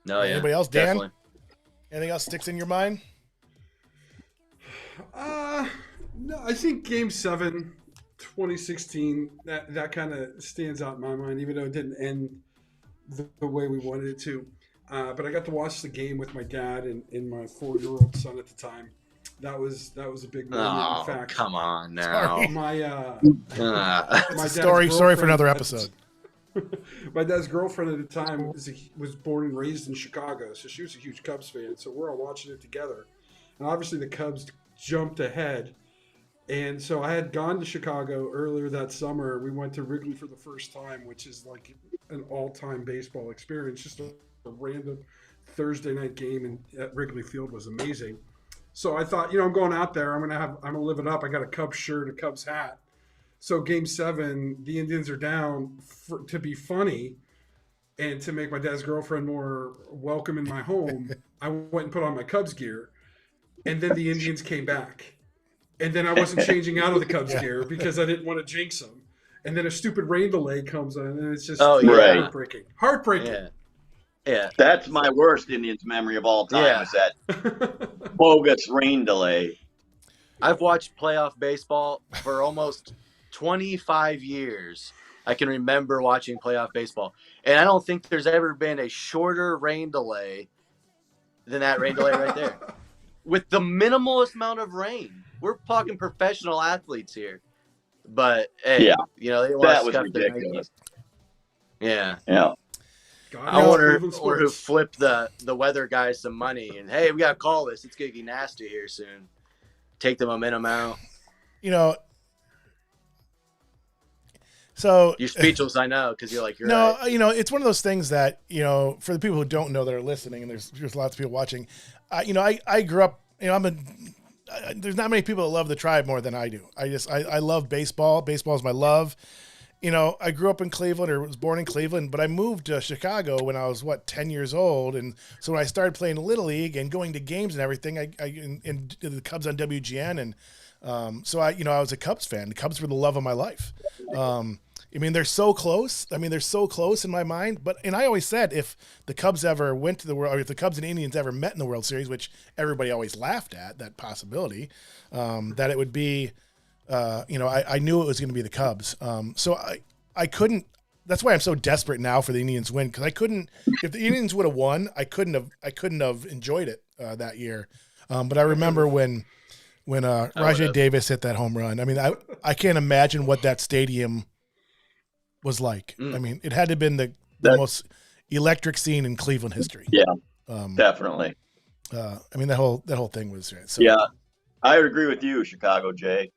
No, yeah. Anybody else, Dan? Definitely. Anything else sticks in your mind? No, I think Game 7, 2016, that kind of stands out in my mind, even though it didn't end the way we wanted it to. But I got to watch the game with my dad and my 4-year-old son at the time. That was a big moment. Oh, in fact, come on now. My story for another episode. My dad's girlfriend at the time was born and raised in Chicago, so she was a huge Cubs fan. So we're all watching it together, and obviously the Cubs jumped ahead. And so I had gone to Chicago earlier that summer. We went to Wrigley for the first time, which is like an all-time baseball experience. Just a random Thursday night game at Wrigley Field was amazing. So I thought, I'm going out there. I'm gonna live it up. I got a Cubs shirt, a Cubs hat. So Game 7, the Indians are down to be funny, and to make my dad's girlfriend more welcome in my home, I went and put on my Cubs gear, and then the Indians came back, and then I wasn't changing out of the Cubs gear because I didn't want to jinx them. And then a stupid rain delay comes on, and it's just heartbreaking. Heartbreaking. Yeah. That's my worst Indians memory of all time, is that bogus rain delay. I've watched playoff baseball for almost 25 years. I can remember watching playoff baseball. And I don't think there's ever been a shorter rain delay than that rain delay right there. With the minimalist amount of rain. We're talking professional athletes here. But, hey, they want that to was scuff ridiculous. Yeah. I wonder who flipped the weather guys some money and, hey, we got to call this. It's going to get nasty here soon. Take the momentum out. So you're speechless, I know, because you're like, right. It's one of those things that, for the people who don't know that are listening, and there's lots of people watching, I grew up, there's not many people that love the Tribe more than I do. I love baseball. Baseball is my love. I grew up in Cleveland, or was born in Cleveland, but I moved to Chicago when I was 10 years old, and so when I started playing Little League and going to games and everything, and the Cubs on WGN, and so I was a Cubs fan. The Cubs were the love of my life. They're so close. They're so close in my mind. And I always said, if the Cubs ever went to the World, or if the Cubs and Indians ever met in the World Series, which everybody always laughed at that possibility, that it would be. I knew it was going to be the Cubs. So I couldn't. That's why I'm so desperate now for the Indians win, because I couldn't. If the Indians would have won, I couldn't have enjoyed it that year. But I remember when Rajai Davis hit that home run. I can't imagine what that stadium was like. It had to have been the most electric scene in Cleveland history. Yeah, definitely. That whole thing was so. Yeah, I would agree with you, Chicago Jay.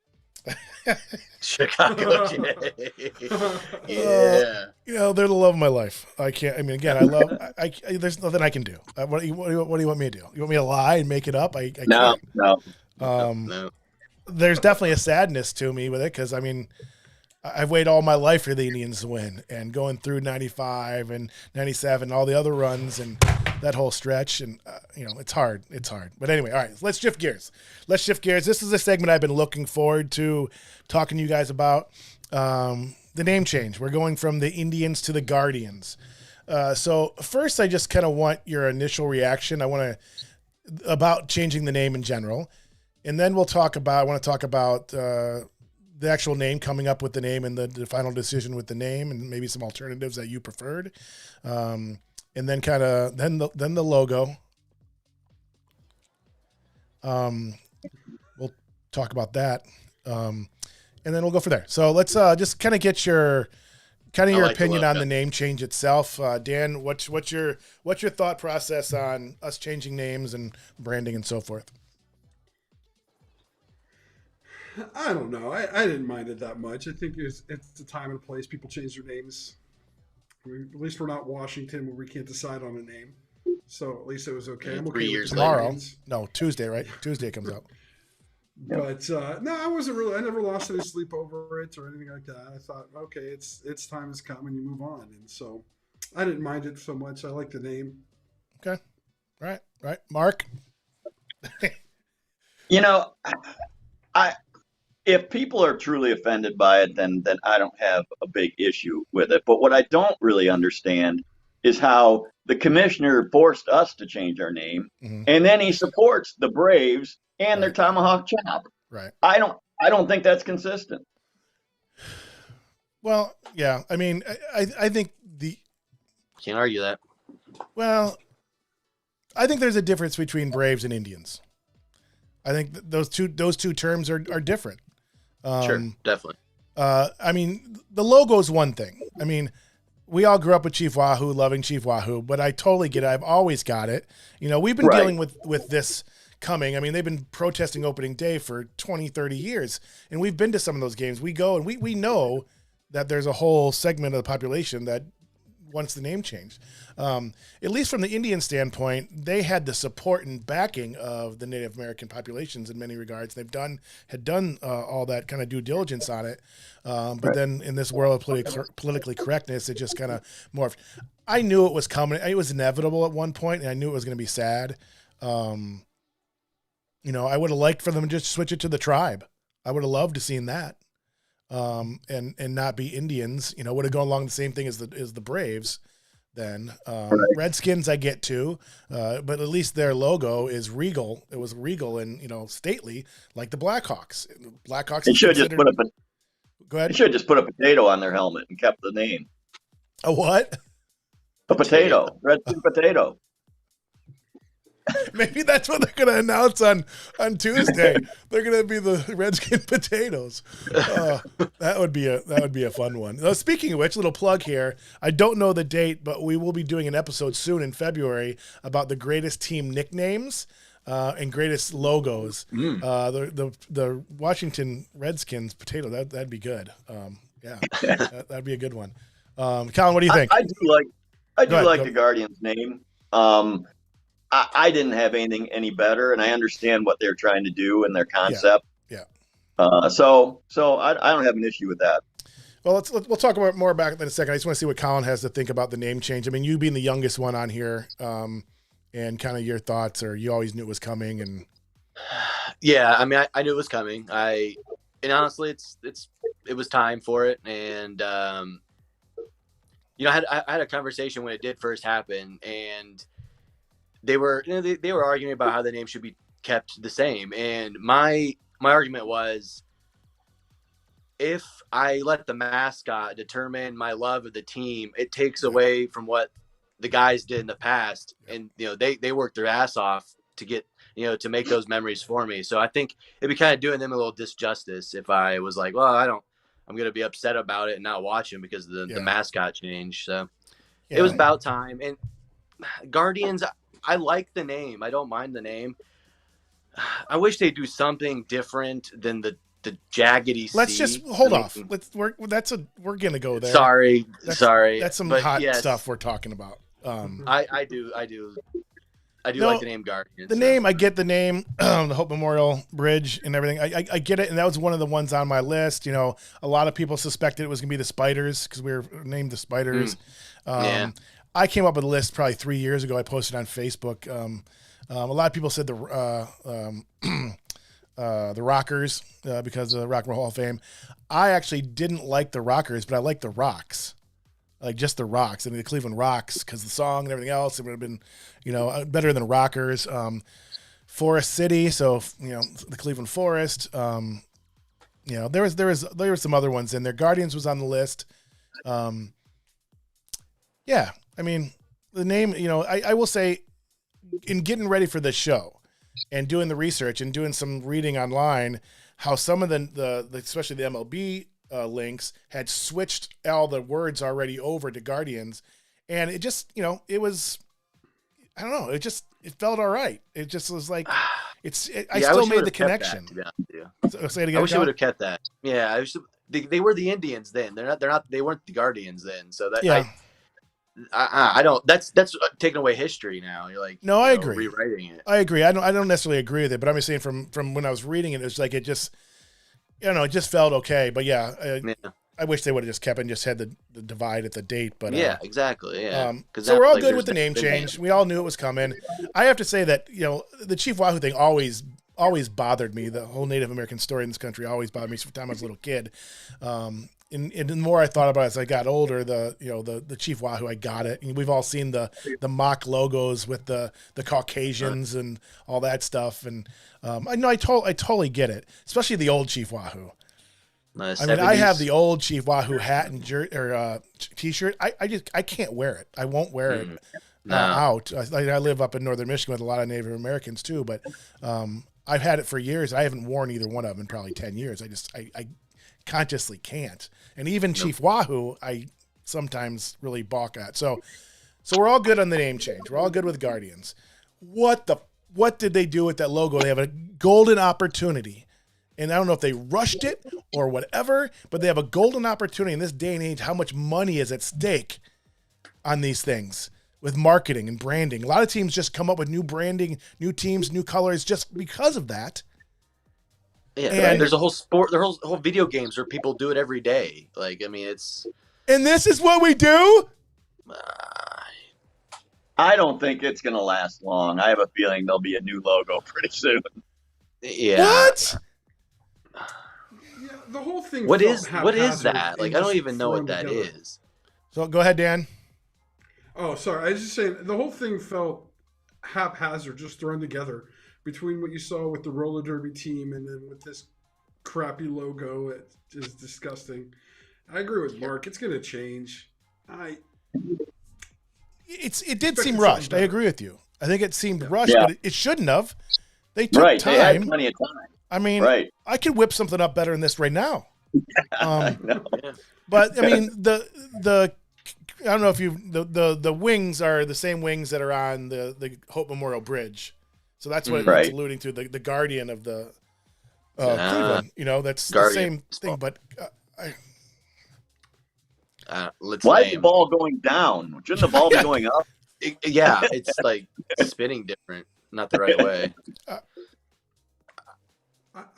Chicago Jay. Yeah. They're the love of my life. I can't. Again, I love. There's nothing I can do. What do you want me to do? You want me to lie and make it up? I No. can't. No. There's definitely a sadness to me with it, because I've waited all my life for the Indians to win, and going through 95 and 97, all the other runs and that whole stretch. And, it's hard. It's hard. But anyway, all right, let's shift gears. This is a segment I've been looking forward to talking to you guys about. The name change. We're going from the Indians to the Guardians. So first, I just kind of want your initial reaction. About changing the name in general. And then I want to talk about the actual name, coming up with the name and the final decision with the name, and maybe some alternatives that you preferred. And then then the logo. We'll talk about that. And then we'll go from there. So let's just kind of get your opinion on the name change itself. Dan, what's your thought process on us changing names and branding and so forth? I don't know. I didn't mind it that much. I think it's the time and place people change their names. At least we're not Washington where we can't decide on a name. So at least it was okay. I'm okay 3 years tomorrow. No, Tuesday, right? Tuesday it comes out. But no, I never lost any sleep over it or anything like that. I thought, okay, its time has come and you move on. And so I didn't mind it so much. I like the name. Okay. Right. Mark? If people are truly offended by it, then I don't have a big issue with it. But what I don't really understand is how the commissioner forced us to change our name, and then he supports the Braves and their tomahawk chop. Right. I don't think that's consistent. Well, yeah. I mean, I think can't argue that. Well, I think there's a difference between Braves and Indians. I think those two terms are different. Sure, definitely. I mean, the logo is one thing. I mean, we all grew up with Chief Wahoo, loving Chief Wahoo, but I totally get it. I've always got it. We've been dealing with this coming. I mean, they've been protesting opening day for 20, 30 years, and we've been to some of those games. We go and we know that there's a whole segment of the population that wants the name changed. At least from the Indian standpoint, they had the support and backing of the Native American populations in many regards. Had done all that kind of due diligence on it. But then in this world of politically correctness, it just kind of morphed. I knew it was coming. It was inevitable at one point, and I knew it was going to be sad. I would have liked for them to just switch it to the Tribe. I would have loved to seen that. And not be Indians, would have gone along the same thing as the Braves then. Redskins I get too, but at least their logo is regal. It was regal and, stately like the Blackhawks. They should have just put Go ahead. They should have just put a potato on their helmet and kept the name. A what? A potato. Redskin potato. Maybe that's what they're going to announce on Tuesday. They're going to be the Redskin potatoes. That would be a fun one. Speaking of which, little plug here. I don't know the date, but we will be doing an episode soon in February about the greatest team nicknames and greatest logos. The Washington Redskins potato. That'd be good. That'd be a good one. Colin, what do you think? I do like the Guardian's name. I didn't have anything any better, and I understand what they're trying to do and their concept. Yeah. So I don't have an issue with that. Well, we'll talk more about it in a second. I just want to see what Colin has to think about the name change. I mean, you being the youngest one on here, and kind of your thoughts, or you always knew it was coming, and yeah, I mean, I knew it was coming. And honestly, it was time for it, and I had a conversation when it did first happen, and they were arguing about how the name should be kept the same. And my argument was, if I let the mascot determine my love of the team, it takes away from what the guys did in the past. And, they worked their ass off to get, to make those memories for me. So I think it'd be kind of doing them a little disjustice if I was like, well, I'm going to be upset about it and not watch them because of the mascot change. So it was about time. And Guardians, I like the name. I don't mind the name. I wish they'd do something different than the jaggedy C. Let's just hold off. We're gonna go there. Sorry. That's some hot stuff we're talking about. I do. I do like the name Guardians. The name, I get the name, the Hope Memorial Bridge and everything. I get it, and that was one of the ones on my list. You know, a lot of people suspected it was going to be the Spiders because we were named the Spiders. I came up with a list probably 3 years ago. I posted on Facebook. A lot of people said the Rockers because of the Rock and Roll Hall of Fame. I actually didn't like the Rockers, but I like the Rocks. Like just the Rocks. I mean, the Cleveland Rocks, because the song and everything else, it would have been, you know, better than Rockers. Forest City, so, you know, the Cleveland Forest. You know, there were some other ones in there. Guardians was on the list. Yeah, I mean, the name, you know, I will say, in getting ready for this show and doing the research and doing some reading online, how some of the especially the MLB links had switched all the words already over to Guardians, and it just, you know, it was, I don't know, it felt all right. It just was like, I still made the connection. So, say it again. I wish I would have kept that. Yeah, they were the Indians then. They weren't the Guardians then. So that, yeah. I don't. That's taking away history now. You're like, no, I agree. Rewriting it. I agree. I don't necessarily agree with it, but I'm just saying from when I was reading it, it was like it just, I don't know, it just felt okay. But yeah, I wish they would have just kept it and just had the divide at the date. But yeah, exactly. Yeah. So we're all good with the name change. We all knew it was coming. I have to say that, you know, the Chief Wahoo thing always bothered me. The whole Native American story in this country always bothered me from the time I was a little kid. And the more I thought about it as I got older, the Chief Wahoo, I got it. And we've all seen the mock logos with the Caucasians and all that stuff. And I know I totally get it, especially the old Chief Wahoo. I mean, I have the old Chief Wahoo hat and t-shirt. I can't wear it. I won't wear it out. I live up in northern Michigan with a lot of Native Americans too, but I've had it for years. I haven't worn either one of them in probably 10 years. I consciously can't. And even Chief Wahoo, I sometimes really balk at. So we're all good on the name change. We're all good with Guardians. What did they do with that logo? They have a golden opportunity. And I don't know if they rushed it or whatever, but they have a golden opportunity in this day and age. How much money is at stake on these things with marketing and branding? A lot of teams just come up with new branding, new teams, new colors just because of that. Yeah, and there's a whole sport, there are whole video games where people do it every day. Like, I mean, it's. And this is what we do? I don't think it's going to last long. I have a feeling there'll be a new logo pretty soon. Yeah. What? Yeah, the whole thing. What is that? Like, I don't even know what that is. So go ahead, Dan. Oh, sorry. I was just saying the whole thing felt haphazard, just thrown together between what you saw with the roller derby team and then with this crappy logo. It is disgusting. I agree with Mark. It's going to change. It did seem rushed. I agree with you. I think it seemed rushed, but it shouldn't have. They took time. They had plenty of time. I mean, I could whip something up better than this right now. But I mean, the I don't know if the wings are the same wings that are on the Hope Memorial Bridge. So that's what it's alluding to, the guardian of the Cleveland. You know, that's the same thing. But why is the ball going down? Shouldn't the ball be going up? It's like spinning different, not the right way.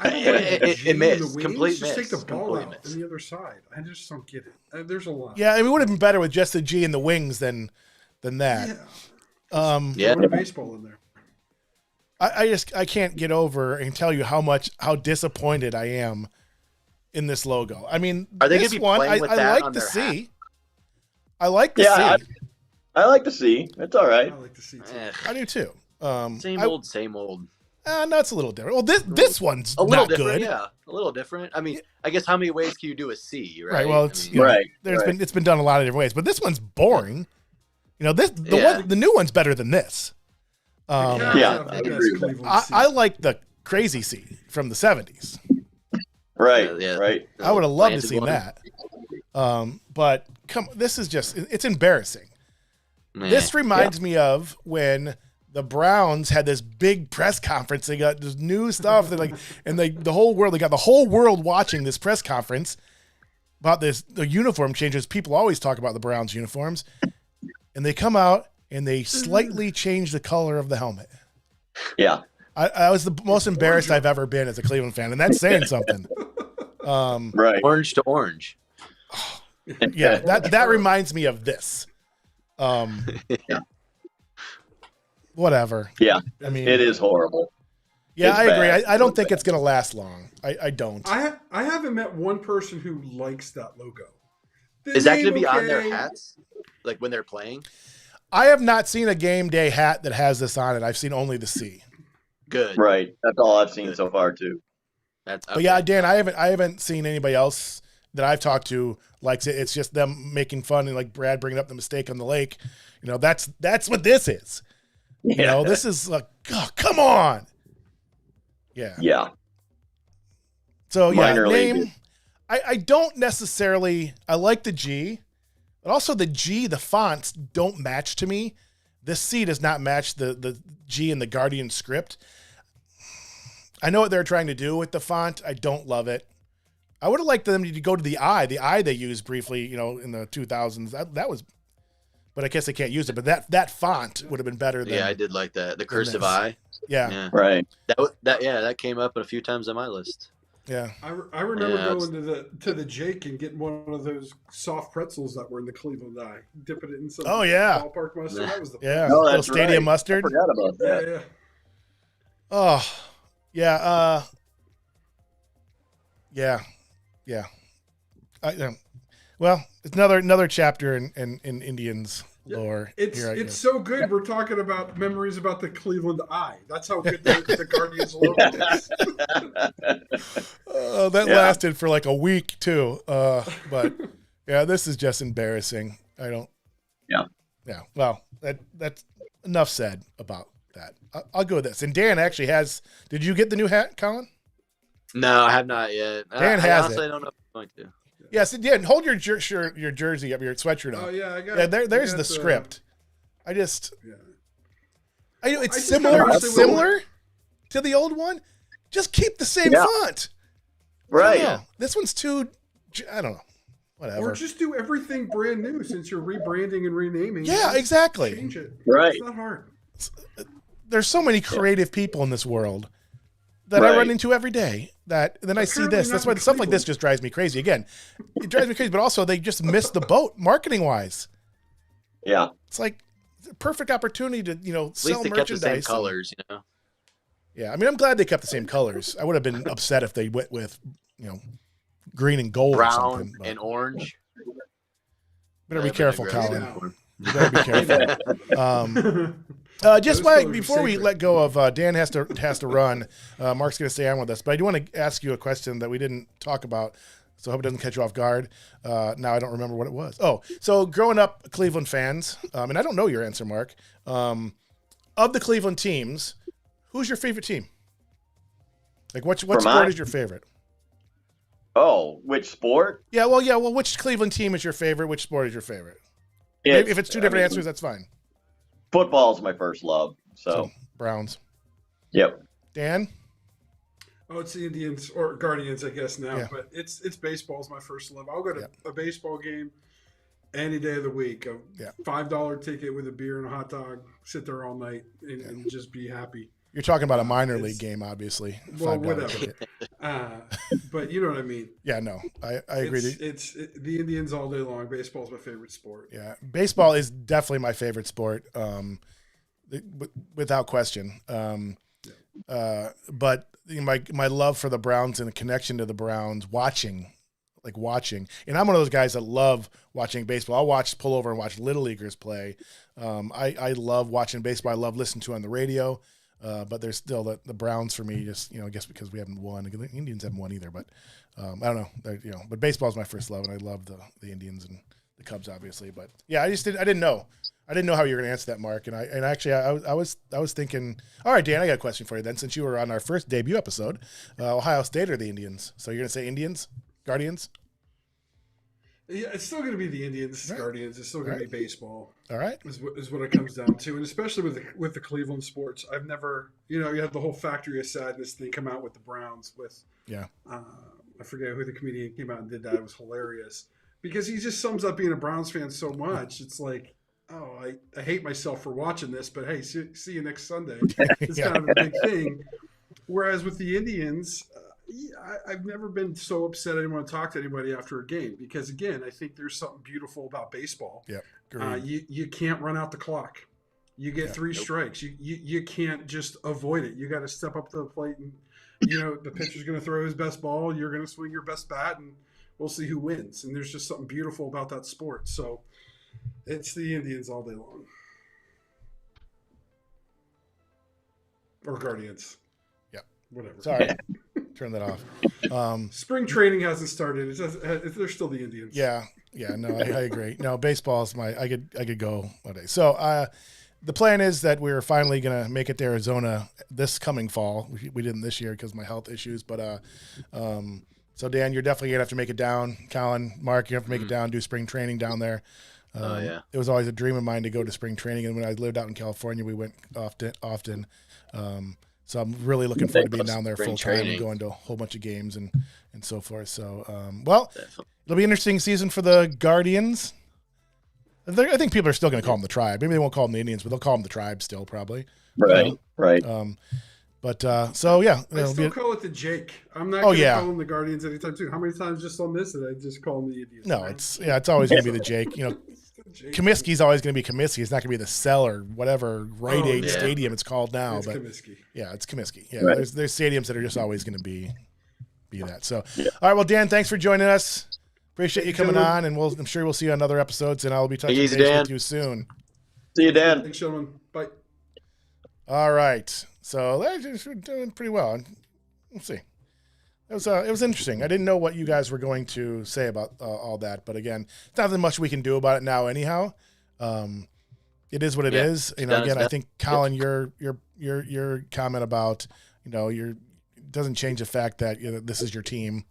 It missed. Complete miss. Just take the ball out on the other side. I just don't get it. There's a lot. Yeah, it would have been better with just the G and the wings than that. Yeah. Put a baseball in there. I can't get over and tell you how disappointed I am in this logo. I mean, are they going to be playing with that like on the their C. hat? I like the C. I like the C. It's all right. I like the C too. I do too. Same old. No, it's a little different. Well, this one's a little not different, good. Yeah, a little different. I mean, I guess how many ways can you do a C, right? Right. Well, it's been done a lot of different ways, but this one's boring. You know, the new one's better than this. I agree with that. I like the crazy C from the 70s. Right. I would have loved to see that. But this is just, it's embarrassing. This reminds me of when the Browns had this big press conference. They got this new stuff. They got the whole world watching this press conference about the uniform changes. People always talk about the Browns uniforms, and they come out and they slightly changed the color of the helmet. Yeah. I was the most embarrassed I've ever been as a Cleveland fan, and that's saying something. Right. Orange to orange. Yeah, that reminds me of this. Whatever. Yeah. I mean, It is horrible. Yeah, It's I agree. bad. I don't think it's going to last long. I don't. I haven't met one person who likes that logo. Is that going to be on their hats, like when they're playing? I have not seen a game day hat that has this on it. I've seen only the C. Good. Right. That's all I've seen so far too. That's okay. But yeah, Dan, I haven't seen anybody else that I've talked to likes it. It's just them making fun and like Brad bringing up the mistake on the lake. You know, that's what this is. You know, this is like, oh, come on. Yeah. Yeah. So yeah, Minor league. name. I don't necessarily. I like the G, but also the G. The fonts don't match to me. This C does not match the G in the Guardian script. I know what they're trying to do with the font. I don't love it. I would have liked them to go to the I. The I they used briefly, you know, in the 2000s. That was, but I guess they can't use it. But that font would have been better than. Yeah, I did like that. The cursive I. Yeah. Right. That came up a few times on my list. Yeah. I remember going to the Jake and getting one of those soft pretzels that were in the Cleveland Eye, dipping it in some ballpark mustard. That was the little stadium mustard. I forgot about that. Yeah. Oh, yeah. Yeah. Well, it's another chapter in Indians lore. It's so good. We're talking about memories about the Cleveland Eye. That's how good the Guardians logo is. That lasted for like a week too. But yeah, this is just embarrassing. I don't. Yeah. Yeah. Well, that's enough said about that. I'll go with this. And Dan actually has. Did you get the new hat, Colin? No, I have not yet. Dan has honestly, it. I don't know if I'm going to. Yes, Dan. Hold your jersey up, your sweatshirt up. Oh yeah, I got. Yeah, there's the script. I just. Yeah. I know it's similar to the old one. Just keep the same font. Right. This one's too. I don't know. Whatever. Or just do everything brand new since you're rebranding and renaming. Yeah, exactly. Change it. Right. It's not hard. There's so many creative people in this world that I run into every day. That then I see this. That's why stuff like this just drives me crazy. Again, it drives me crazy. But also, they just missed the boat marketing wise. Yeah. It's like a perfect opportunity to sell At least they merchandise. kept the same colors, Yeah, I mean, I'm glad they kept the same colors. I would have been upset if they went with green and gold, or brown something, and orange. Better be careful, Colin. You better be careful. Before we let go of Dan has to run. Mark's going to stay on with us, but I do want to ask you a question that we didn't talk about, so I hope it doesn't catch you off guard. Now I don't remember what it was. Oh, so growing up, Cleveland fans, and I don't know your answer, Mark. Of the Cleveland teams, who's your favorite team? Like what sport is your favorite? Oh, which sport? Yeah. Well, which Cleveland team is your favorite? Which sport is your favorite? If it's two different answers, that's fine. Football's my first love. So Browns. Yep. Dan? Oh, it's the Indians or Guardians, I guess now. Yeah. But it's baseball's my first love. I'll go to a baseball game any day of the week. A $5 ticket with a beer and a hot dog. Sit there all night and just be happy. You're talking about a minor league game, obviously. Well, whatever. But you know what I mean. Yeah, no, I agree. It's the Indians all day long. Baseball's my favorite sport. Yeah, baseball is definitely my favorite sport, without question. But my love for the Browns and the connection to the Browns, watching, and I'm one of those guys that love watching baseball. I'll pull over and watch little leaguers play. I love watching baseball. I love listening to it on the radio. But there's still the Browns for me, just I guess because we haven't won. The Indians haven't won either, but I don't know. But baseball is my first love, and I love the Indians and the Cubs, obviously. But yeah, I didn't know how you were going to answer that, Mark. And I was thinking, all right, Dan, I got a question for you then. Since you were on our first debut episode, Ohio State or the Indians? So you're going to say Indians, Guardians? Yeah, it's still going to be the Indians, Guardians. It's still going to be baseball. All right, is what it comes down to, and especially with the Cleveland sports. I've never, you have the whole Factory of Sadness thing come out with the Browns with. Yeah. I forget who the comedian came out and did that. It was hilarious because he just sums up being a Browns fan so much. It's like oh, I hate myself for watching this, but hey, see you next Sunday. It's Yeah. kind of a big thing. Whereas with the Indians, I've never been so upset I didn't want to talk to anybody after a game because, again, I think there's something beautiful about baseball. Yep. Agreed. You can't run out the clock. You get three strikes. You can't just avoid it. You got to step up to the plate, and the pitcher's going to throw his best ball. You're going to swing your best bat, and we'll see who wins. And there's just something beautiful about that sport. So it's the Indians all day long, or Guardians. Whatever. Sorry. Turn that off. Spring training hasn't started. It's just, they're still the Indians. Yeah. No, I agree. No, baseball is I could go one day. So the plan is that we're finally gonna make it to Arizona this coming fall. We didn't this year because of my health issues, but so Dan, you're definitely gonna have to make it down. Colin, Mark, you have to make it down. Do spring training down there. It was always a dream of mine to go to spring training, and when I lived out in California, we went often. So I'm really looking forward to being down there full time and going to a whole bunch of games and so forth. So, it'll be an interesting season for the Guardians. I think people are still going to call them the Tribe. Maybe they won't call them the Indians, but they'll call them the Tribe still, probably. Right. I still call it the Jake. I'm not going to call them the Guardians anytime soon. How many times just on this did I just call them the Indians? No, it's always going to be the Jake. Comiskey's always going to be Comiskey. It's not going to be the Cell or whatever Rite Aid Stadium it's called now. It's but Comiskey. Yeah, it's Comiskey. Yeah, right. There's stadiums that are just always going to be that. So, all right. Well, Dan, thanks for joining us. Appreciate you coming on, and I'm sure we'll see you on other episodes, and I'll be touching base with you soon. See you, Dan. Thanks, gentlemen. Bye. All right. So we're doing pretty well. We'll see. It was interesting. I didn't know what you guys were going to say about all that, but again, there's not much we can do about it now. Anyhow, it is what it is. Again, I think Colin, your comment about doesn't change the fact that this is your team,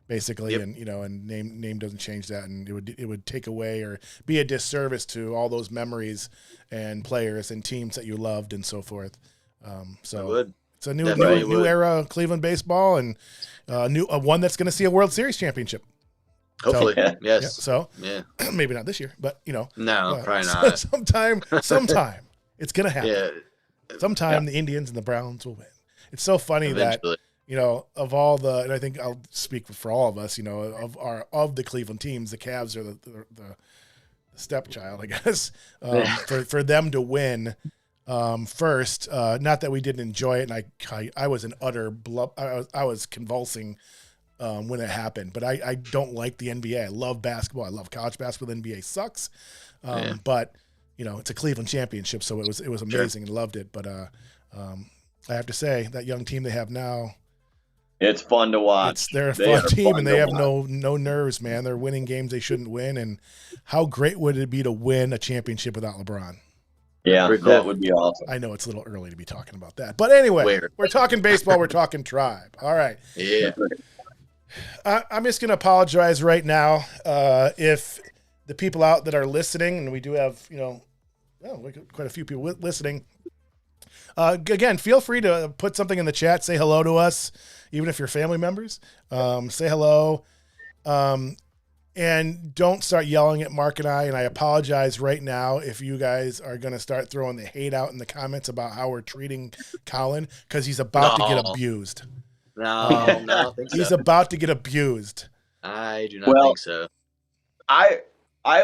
basically, and and name doesn't change that, and it would take away or be a disservice to all those memories and players and teams that you loved and so forth. It's a new era Cleveland baseball, and one that's going to see a World Series championship. Hopefully, yes. Yeah, so maybe not this year, but no, probably not. Sometime it's going to happen. Yeah. Sometime the Indians and the Browns will win. It's so funny Eventually. that of all the, and I think I'll speak for all of us, of the Cleveland teams, the Cavs are the stepchild, I guess, for them to win. First, not that we didn't enjoy it, and I was an utter I was convulsing when it happened, but I don't like the NBA. I love basketball. I love college basketball. The NBA sucks, but it's a Cleveland championship, so it was amazing and loved it. But I have to say that young team they have now, it's fun to watch. They're a fun team, and they have no nerves, man. They're winning games they shouldn't win, and how great would it be to win a championship without LeBron? Yeah, that would be awesome. I know it's a little early to be talking about that. But anyway, we're talking baseball. We're talking Tribe. All right. Yeah. I'm just going to apologize right now if the people out that are listening, and we do have, quite a few people listening. Again, feel free to put something in the chat. Say hello to us, even if you're family members. Say hello. And don't start yelling at Mark and I. And I apologize right now if you guys are going to start throwing the hate out in the comments about how we're treating Colin, because he's about to get abused. No, he's about to get abused. I do not think so. I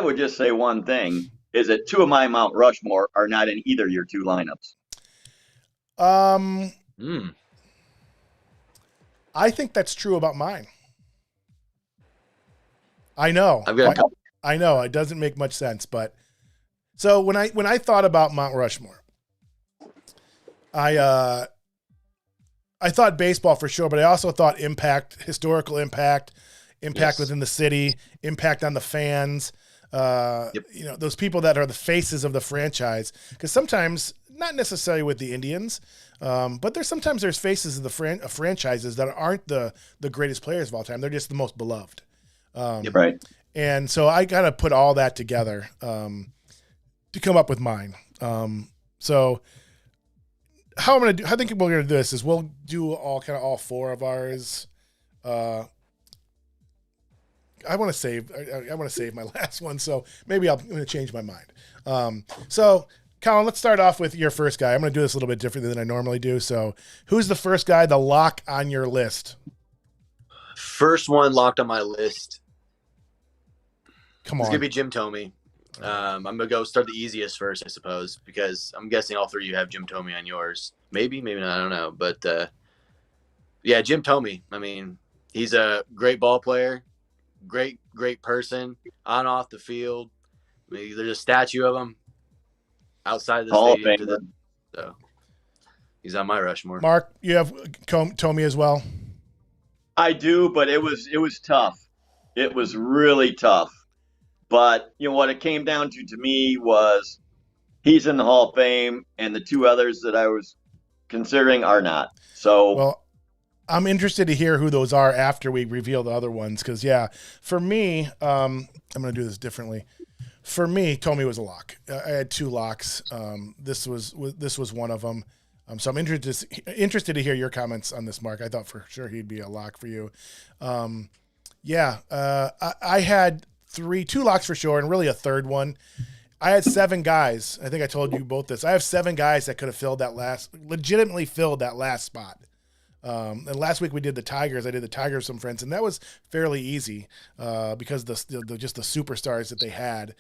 would just say one thing, is that two of my Mount Rushmore are not in either of your two lineups. I think that's true about mine. I know. I know it doesn't make much sense, but so when I thought about Mount Rushmore, I thought baseball for sure, but I also thought impact, historical impact within the city, impact on the fans. Those people that are the faces of the franchise. Because sometimes, not necessarily with the Indians, but there's faces of the franchises that aren't the greatest players of all time. They're just the most beloved. Right. And so I got to put all that together to come up with mine. So how I think we're going to do this is we'll do all four of ours I want to save. I want to save my last one, so maybe I'm going to change my mind. So, Colin, let's start off with your first guy. I'm going to do this a little bit differently than I normally do. So, who's the first guy, the lock on your list? First one locked on my list. Come on. It's going to be Jim Thome. I'm going to go start the easiest first, I suppose, because I'm guessing all three of you have Jim Thome on yours. Maybe not. I don't know. But, yeah, Jim Thome. I mean, he's a great ball player, great person, on and off the field. I mean, there's a statue of him outside the Hall of stadium. Famer. So he's on my Rushmore. Mark, you have Thome as well? I do, but it was tough. It was really tough. But, what it came down to me was he's in the Hall of Fame, and the two others that I was considering are not. So, well, I'm interested to hear who those are after we reveal the other ones. Because, yeah, for me, I'm going to do this differently. For me, Thome was a lock. I had two locks. This was one of them. So I'm interested to hear your comments on this, Mark. I thought for sure he'd be a lock for you. I had two locks for sure, and really a third one. I had 7 guys. I think I told you both this. I have 7 guys that could have legitimately filled that last spot. And last week we did the Tigers. I did the Tigers with some friends, and that was fairly easy because just the superstars that they had.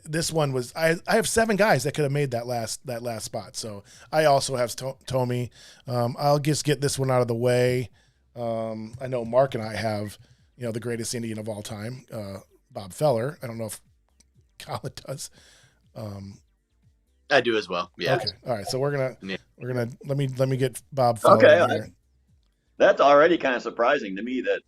This one was I have 7 guys that could have made that last spot. So I also have Thome. I'll just get this one out of the way. I know Mark and I have the greatest Indian of all time, Bob Feller. I don't know if Colin does. I do as well. Yeah. Okay. All right. So we're gonna let me get Bob Feller okay. here. That's already kind of surprising to me that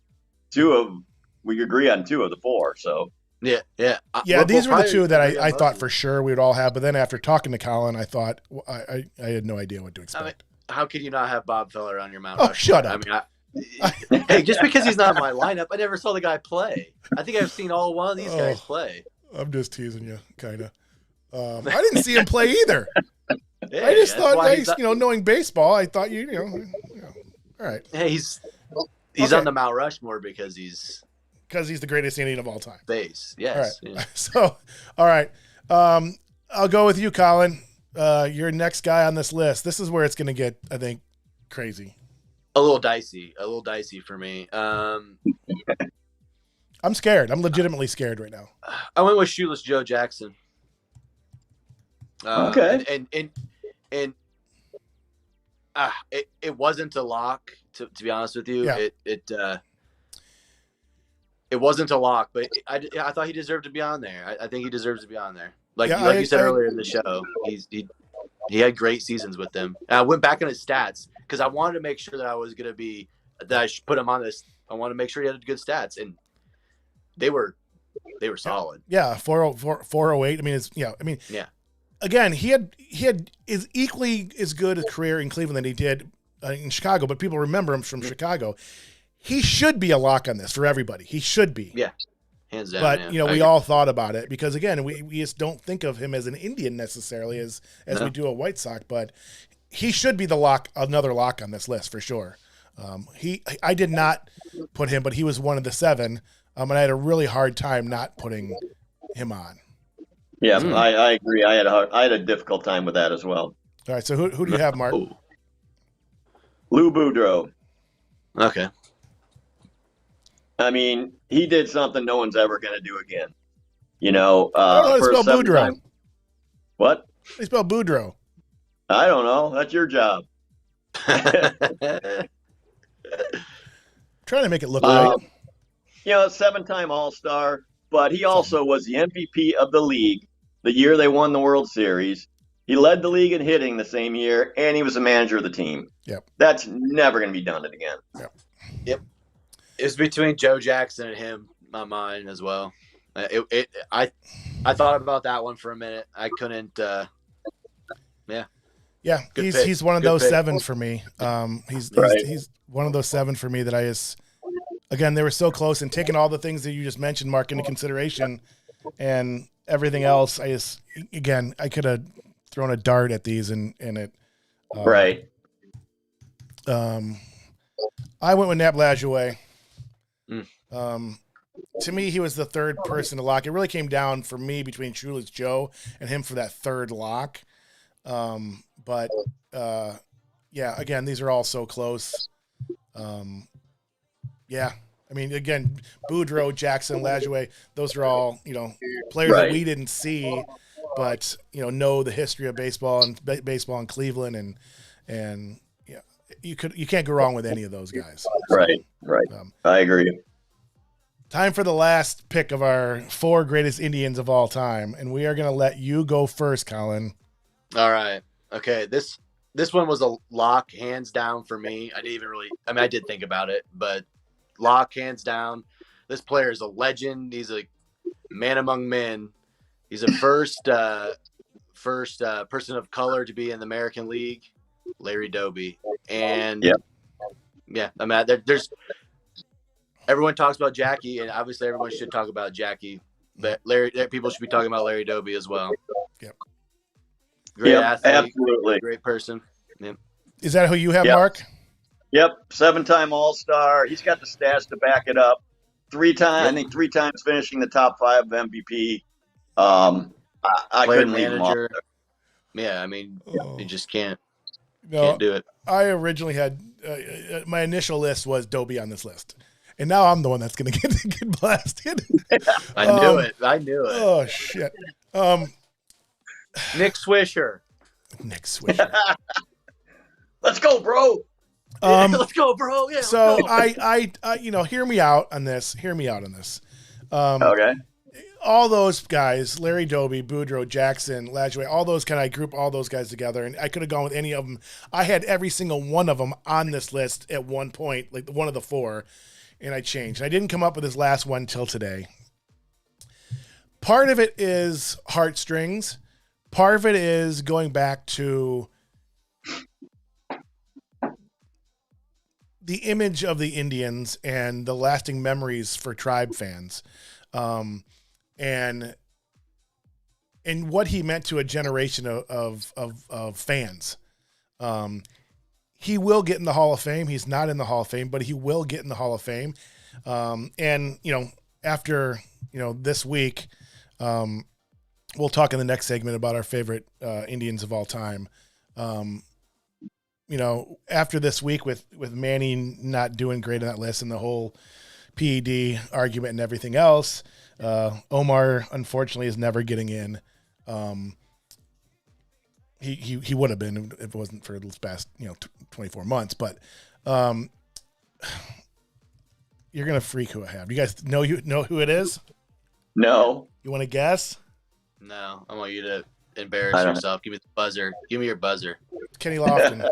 we agree on 2 of the 4. So yeah. These were the 2 that I thought for sure we would all have, but then after talking to Colin, I thought I had no idea what to expect. I mean, how could you not have Bob Feller on your Mount Oh, Rushmore? shut up! I mean, hey, just because he's not in my lineup, I never saw the guy play. I think I've seen all one of these guys play. I'm just teasing you, kind of. I didn't see him play either. Yeah, I just thought, knowing baseball, I thought all right. Hey, he's on the Mount Rushmore because he's the greatest Indian of all time. Base, yes. All right. Yeah. So, all right. I'll go with you, Colin. Your next guy on this list. This is where it's going to get, I think, crazy. A little dicey for me. I'm scared. I'm legitimately scared right now. I went with Shoeless Joe Jackson. Okay. And it wasn't a lock to be honest with you. Yeah. It wasn't a lock, but I thought he deserved to be on there. I think he deserves to be on there. Like you said earlier in the show, he had great seasons with them. And I went back on his stats because I wanted to make sure that I should put him on this. I wanted to make sure he had good stats, and they were solid. Yeah, 408. I mean, yeah. Again, he had is equally as good a career in Cleveland than he did in Chicago, but people remember him from Chicago. He should be a lock on this for everybody. He should be. Yeah, hands down. But we all thought about it because again, we just don't think of him as an Indian necessarily as we do a White Sox. But he should be another lock on this list for sure. I did not put him, but he was one of the 7, and I had a really hard time not putting him on. Yeah, I agree. I had a difficult time with that as well. All right, so who do you have, Mark? Lou Boudreau. Okay. I mean, he did something no one's ever going to do again. I don't know how to spell Boudreau. What? How do you spell Boudreau? I don't know. That's your job. Trying to make it look right. 7-time All-Star, but he also was the MVP of the league the year they won the World Series. He led the league in hitting the same year, and he was the manager of the team. Yep. That's never going to be done again. Yep. It's between Joe Jackson and him, my mind as well. I thought about that one for a minute. I couldn't. Yeah, he's one of those 7s for me. He's one of those 7 for me that I just. Again, they were so close, and taking all the things that you just mentioned, Mark, into consideration, and everything else, I could have thrown a dart at these and it. Right. I went with Nap Lajoie. to me, he was the third person to lock. It really came down for me between Shoeless Joe and him for that third lock. But yeah, again, these are all so close. Yeah, I mean, again, Boudreaux, Jackson, Lajoie, those are all, players that we didn't see, but, know the history of baseball and baseball in Cleveland. And yeah, you can't go wrong with any of those guys. Right. I agree. Time for the last pick of our 4 greatest Indians of all time. And we are going to let you go first, Colin. All right. Okay. This one was a lock, hands down for me. I did think about it, but lock, hands down. This player is a legend. He's a man among men. He's a first person of color to be in the American League, Larry Doby. And yeah, I mean, there's everyone talks about Jackie, and obviously everyone should talk about Jackie. But people should be talking about Larry Doby as well. Yep. Great athlete, absolutely. Great person. Yep. Is that who you have, Mark? Yep, 7-time All-Star. He's got the stats to back it up. 3 times, I think 3 times finishing the top 5 of MVP. I couldn't leave him off there. Yeah, I mean, you just can't do it. I originally had my initial list was Doby on this list, and now I'm the one that's going to get blasted. I knew it. Oh shit. Nick Swisher. Let's go, bro. Let's go, bro. Yeah. So I hear me out on this. Okay. All those guys, Larry Doby, Boudreaux, Jackson, Lajoie, all those I group all those guys together, and I could have gone with any of them. I had every single one of them on this list at one point, like one of the 4, and I changed. I didn't come up with this last one till today. Part of it is heartstrings. Part of it is going back to the image of the Indians and the lasting memories for Tribe fans. And what he meant to a generation of fans. He will get in the Hall of Fame. He's not in the Hall of Fame, but he will get in the Hall of Fame. And after, this week, we'll talk in the next segment about our favorite Indians of all time. After this week with Manny not doing great on that list and the whole PED argument and everything else, Omar unfortunately is never getting in. He would have been if it wasn't for the past 24 months. But you're gonna freak who I have. You guys know who it is? No. You want to guess? No, I want you to embarrass yourself. Give me the buzzer. Give me your buzzer. Kenny Lofton.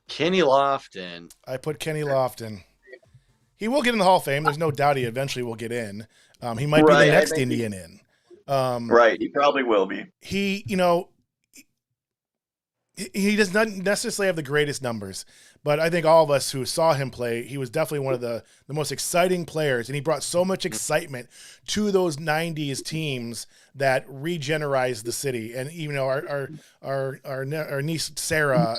Kenny Lofton. I put Kenny Lofton. He will get in the Hall of Fame. There's no doubt he eventually will get in. He might be the next Indian in. Right, he probably will be. He does not necessarily have the greatest numbers, but I think all of us who saw him play, he was definitely one of the most exciting players, and he brought so much excitement to those 90s teams that regenerized the city. And even our niece Sarah,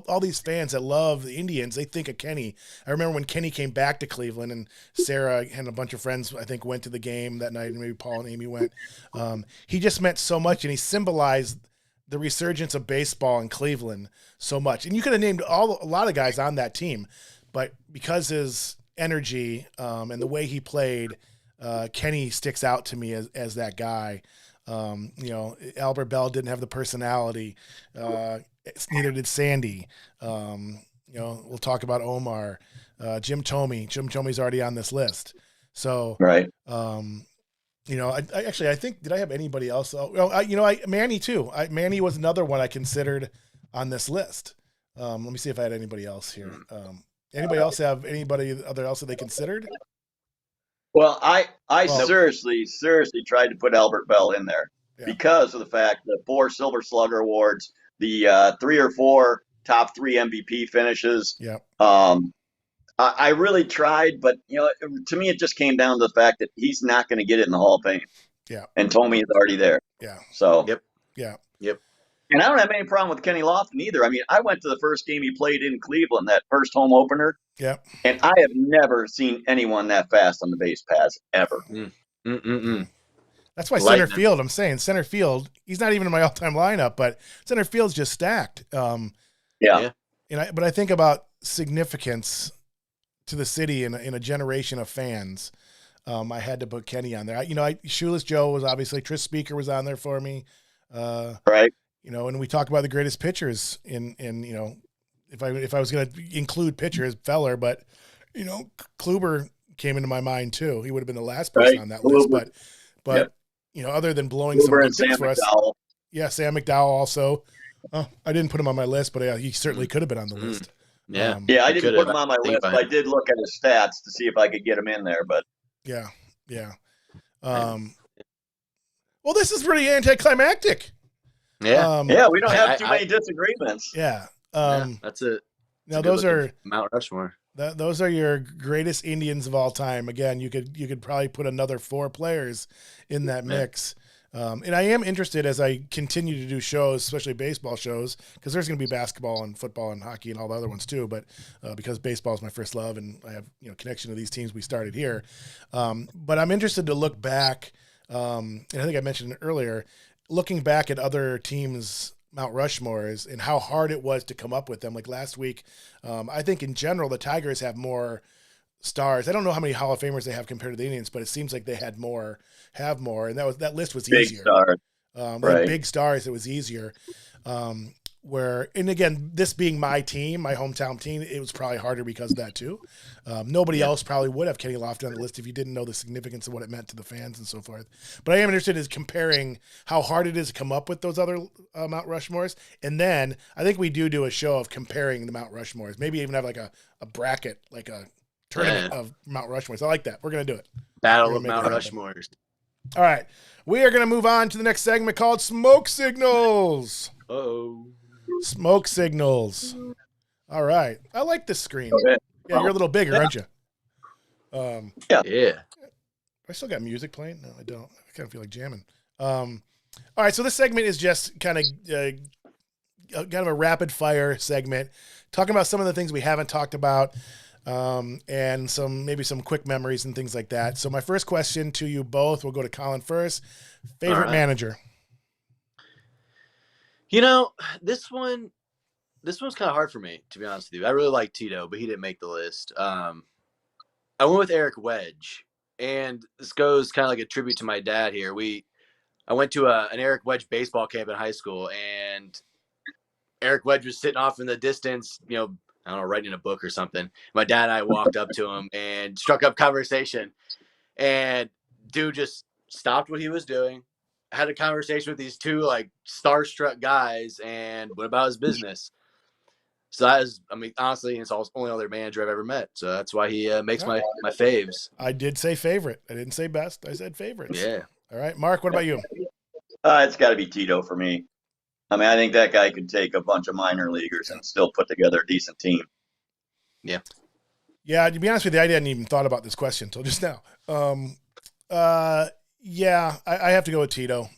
all these fans that love the Indians, they think of Kenny. I remember when Kenny came back to Cleveland, and Sarah and a bunch of friends, I think, went to the game that night, and maybe Paul and Amy went. He just meant so much, and he symbolized the resurgence of baseball in Cleveland so much. And you could have named a lot of guys on that team, but because his energy and the way he played, Kenny sticks out to me as that guy. Albert Bell didn't have the personality. Neither did Sandy. We'll talk about Omar, Jim Thome. Jim Thome's already on this list. So, right. I think, did I have anybody else? Manny too. Manny was another one I considered on this list. Let me see if I had anybody else here. Anybody else have anybody else that they considered? Well, I seriously tried to put Albert Bell in there because of the fact that 4 Silver Slugger awards, the 3 or 4 top 3 MVP finishes. Yeah. I really tried, but to me, it just came down to the fact that he's not going to get it in the Hall of Fame. Yeah. And Thome is already there. Yeah. So. Yep. Yeah. Yep. And I don't have any problem with Kenny Lofton either. I mean, I went to the first game he played in Cleveland, that first home opener. Yep. And I have never seen anyone that fast on the base pass ever. That's why center field, I'm saying center field, he's not even in my all-time lineup, but center field's just stacked. Yeah. But I think about significance to the city in a generation of fans. I had to put Kenny on there. Shoeless Joe was obviously, Tris Speaker was on there for me. Right. And we talk about the greatest pitchers in if I was going to include pitchers, Feller, but Kluber came into my mind too. He would have been the last person on that list, but other than blowing some good picks for us, Sam McDowell also. I didn't put him on my list, but he certainly could have been on the list. Yeah, I didn't put him on my list, but I did look at his stats to see if I could get him in there. But yeah. Well, this is pretty anticlimactic. Yeah, we don't have too many disagreements. Yeah, that's it. Now those are Mount Rushmore. Those are your greatest Indians of all time. Again, you could probably put another 4 players in that mix. And I am interested as I continue to do shows, especially baseball shows, because there's going to be basketball and football and hockey and all the other ones too. But because baseball is my first love and I have connection to these teams we started here. But I'm interested to look back. And I think I mentioned it earlier, looking back at other teams' Mount Rushmores and how hard it was to come up with them. Like last week, I think in general the Tigers have more stars. I don't know how many Hall of Famers they have compared to the Indians, but it seems like they have more, and that list was big easier. Stars. Right. Big stars, it was easier. And again, this being my team, my hometown team, it was probably harder because of that too. Nobody else probably would have Kenny Lofton on the list if you didn't know the significance of what it meant to the fans and so forth. But I am interested in comparing how hard it is to come up with those other Mount Rushmores. And then I think we do a show of comparing the Mount Rushmores, maybe even have like a bracket, like a tournament of Mount Rushmores. I like that. We're going to do it. Battle of Mount Rushmores. All right. We are going to move on to the next segment called Smoke Signals. Uh-oh. Smoke Signals. All right. I like this screen. Okay. Yeah, you're a little bigger, aren't you? Yeah. I still got music playing? No, I don't. I kind of feel like jamming. All right, so this segment is just kind of a rapid fire segment, talking about some of the things we haven't talked about, and maybe some quick memories and things like that. So my first question to you both, we'll go to Colin first. Favorite manager? This one's kind of hard for me, to be honest with you. I really like Tito, but he didn't make the list. I went with Eric Wedge, and this goes kind of like a tribute to my dad here. I went to an Eric Wedge baseball camp in high school, and Eric Wedge was sitting off in the distance, I don't know, writing a book or something. My dad and I walked up to him and struck up conversation, and dude just stopped what he was doing, had a conversation with these two like starstruck guys, and went about his business. So that is, honestly, it's the only other manager I've ever met. So that's why he makes my faves. I did say favorite. I didn't say best. I said favorites. Yeah. All right, Mark, what about you? It's got to be Tito for me. I think that guy could take a bunch of minor leaguers and still put together a decent team. Yeah. Yeah, to be honest with you, I hadn't even thought about this question until just now. Yeah, I have to go with Tito.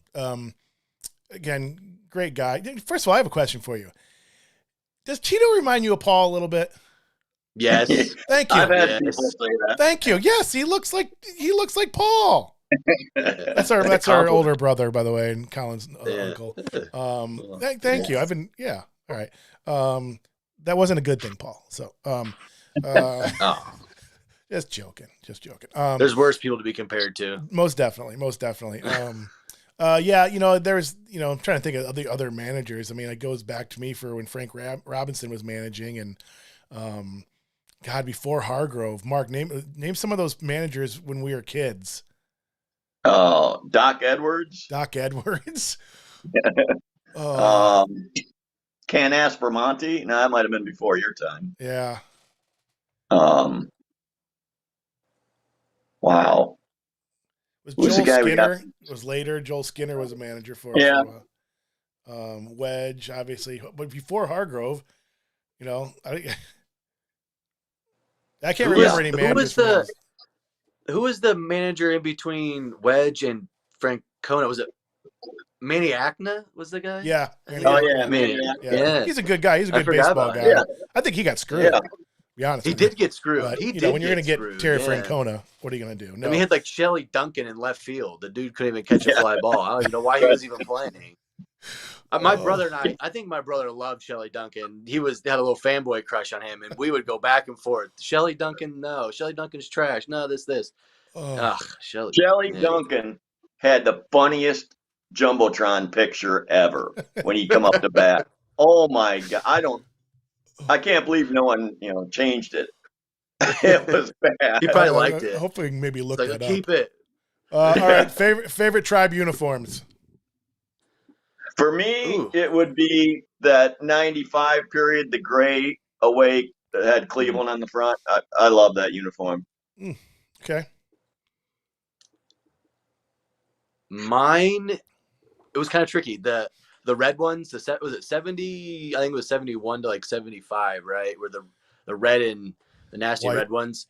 Again, great guy. First of all, I have a question for you. Does Tito remind you of Paul a little bit? Yes. Thank you. I've had people say that. Thank you. Yes, he looks like Paul. That's our older brother, by the way, and Colin's uncle. Thank you. All right. That wasn't a good thing, Paul. So, just joking. There's worse people to be compared to. Most definitely. Yeah, there's, I'm trying to think of the other managers. It goes back to me for when Frank Robinson was managing, and before Hargrove. Mark, name some of those managers when we were kids. Oh, Doc Edwards. Can't ask for Monty. No, that might have been before your time. Yeah. Wow. Was Who's Joel the guy Skinner? It was later. Joel Skinner was a manager for us. Yeah. Wedge, obviously, but before Hargrove, I can't remember any managers. Who was the manager in between Wedge and Frank Francona? Was it Maniacna was the guy. Yeah. Oh yeah, man. Yeah. He's a good guy. He's a I good forgot baseball about guy. him. Yeah. I think he got screwed. Yeah. To be honest. He with you. did get screwed. But, He you did know, when you're get going to screwed. get Terry yeah. Francona, what are you going to do? No. I mean, he had like Shelly Duncan in left field. The dude couldn't even catch a fly ball. I don't even know why he was even playing. My brother and I think my brother loved Shelly Duncan. He had a little fanboy crush on him, and we would go back and forth. Shelly Duncan, no. Shelly Duncan's trash. No, this. Ugh, Shelly Duncan had the funniest Jumbotron picture ever when he come up to bat. Oh my God. I can't believe no one, changed it. It was bad. He probably liked it. Hopefully, maybe look It's that like, up. keep it. All right, favorite tribe uniforms. For me, Ooh. it would be that 95 period, the gray away that had Cleveland on the front. I love that uniform. Okay. Mine, it was kind of tricky. The red ones, was it 70? I think it was 71 to like 75, right? Where the red and the nasty White. red ones.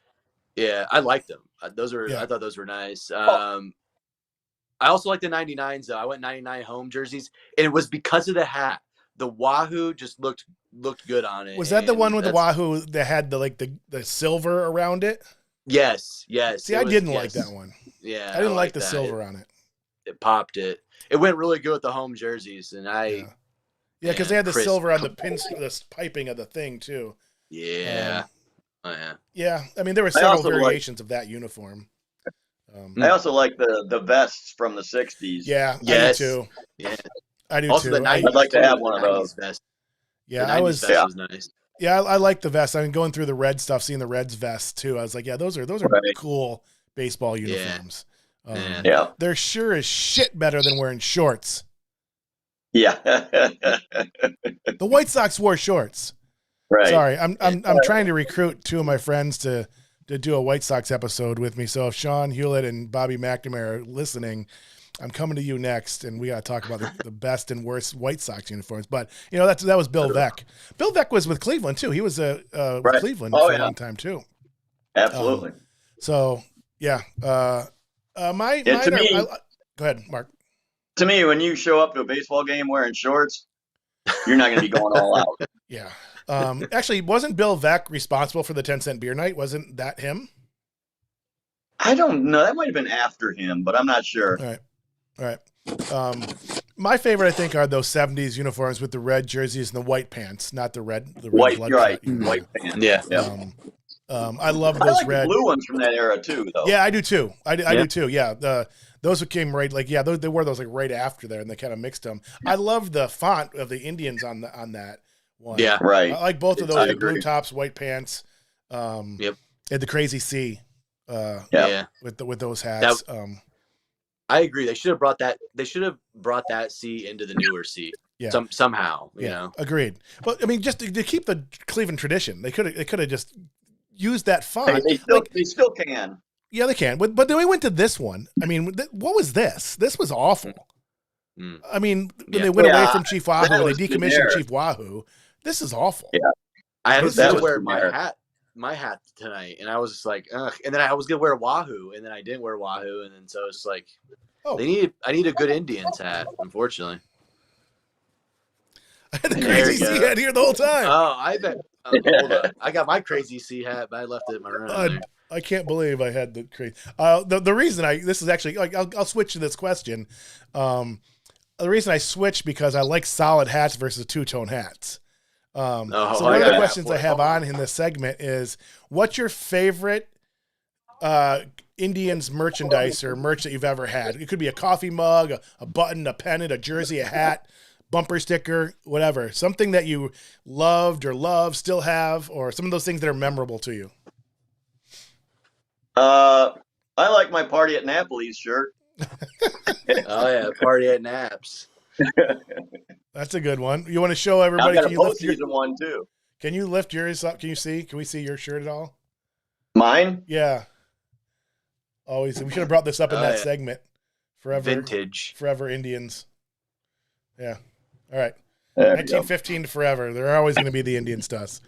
Yeah, I liked them. I thought those were nice. I also like the 99s though. I went 99 home jerseys, and it was because of the hat. The Wahoo just looked good on it. Was that the one with the Wahoo that had the silver around it? Yes. See, I didn't like that one. Yeah, I didn't like the that. silver on it. It popped it. It went really good with the home jerseys, and Yeah, because they had the silver on the the piping of the thing too. Yeah. Oh yeah. Yeah, I mean there were several variations of that uniform. I also like the vests from the 60s. Yeah, yes. I do too. Yeah. I do Also, too. I'd like to have one of those. Vest. Yeah, the 90s vest was nice. Yeah, I like the vest. I mean, going through the red stuff, seeing the Reds vest too. I was like, yeah, those are right. cool baseball uniforms. Yeah. They're sure as shit better than wearing shorts. Yeah. The White Sox wore shorts. Right. Sorry, I'm trying to recruit two of my friends to do a White Sox episode with me. So if Shawn Hewlett and Bobby McNamara are listening, I'm coming to you next, and we got to talk about the best and worst White Sox uniforms. But that was Bill Veeck. Bill Veeck was with Cleveland too. He was with Cleveland for a long time too. Absolutely. So yeah, to me, go ahead, Mark. To me, when you show up to a baseball game wearing shorts, you're not going to be going all out. Yeah. Actually, wasn't Bill Veeck responsible for the 10-cent beer night? Wasn't that him? I don't know. That might have been after him, but I'm not sure. All right. My favorite, I think, are those 70s uniforms with the red jerseys and the white pants, not the red. The red white, blood right? cut. White pants. Yeah. I love those like red. The blue ones from that era too, though. Yeah, I do too. I do too. Yeah, those who came right, they wore those like right after there, and they kind of mixed them. I love the font of the Indians on that one. Yeah, right. I like both of those. The agree. blue tops, white pants. And the crazy C. With those hats. I agree. They should have brought that. They should have brought that C into the newer C. Yeah. Somehow. You know. Agreed. But I mean, just to keep the Cleveland tradition, they could have just used that font. They still can. Yeah, they can. But then we went to this one. I mean, what was this? This was awful. I mean, when they went away from Chief Wahoo and they decommissioned Chief Wahoo, this is awful. Yeah. I was going to wear my hat tonight, and I was just like, ugh. And then I was going to wear Wahoo, and then I didn't wear Wahoo, and then so it's like, I need a good Indians hat, unfortunately. I had the crazy C hat here the whole time. Oh, I bet. Hold on. I got my crazy C hat, but I left it in my room. I can't believe I had the crazy. The reason this is actually like I'll switch to this question. The reason I switched because I like solid hats versus two-tone hats. So one of the questions I have on in this segment is, what's your favorite Indians merchandise or merch that you've ever had? It could be a coffee mug, a button, a pennant, a jersey, a hat, bumper sticker, whatever. Something that you loved or love, still have, or some of those things that are memorable to you. I like my Party at Napoli's shirt. Oh yeah, Party at Naps. That's a good one. You want to show everybody? I've got a postseason one too. Can you lift yours up? Can you see? Can we see your shirt at all? Mine? Yeah. Always. We should have brought this up in that segment. Forever. Vintage. Forever Indians. Yeah. All right. 1915 to forever. They're always going to be the Indians to us.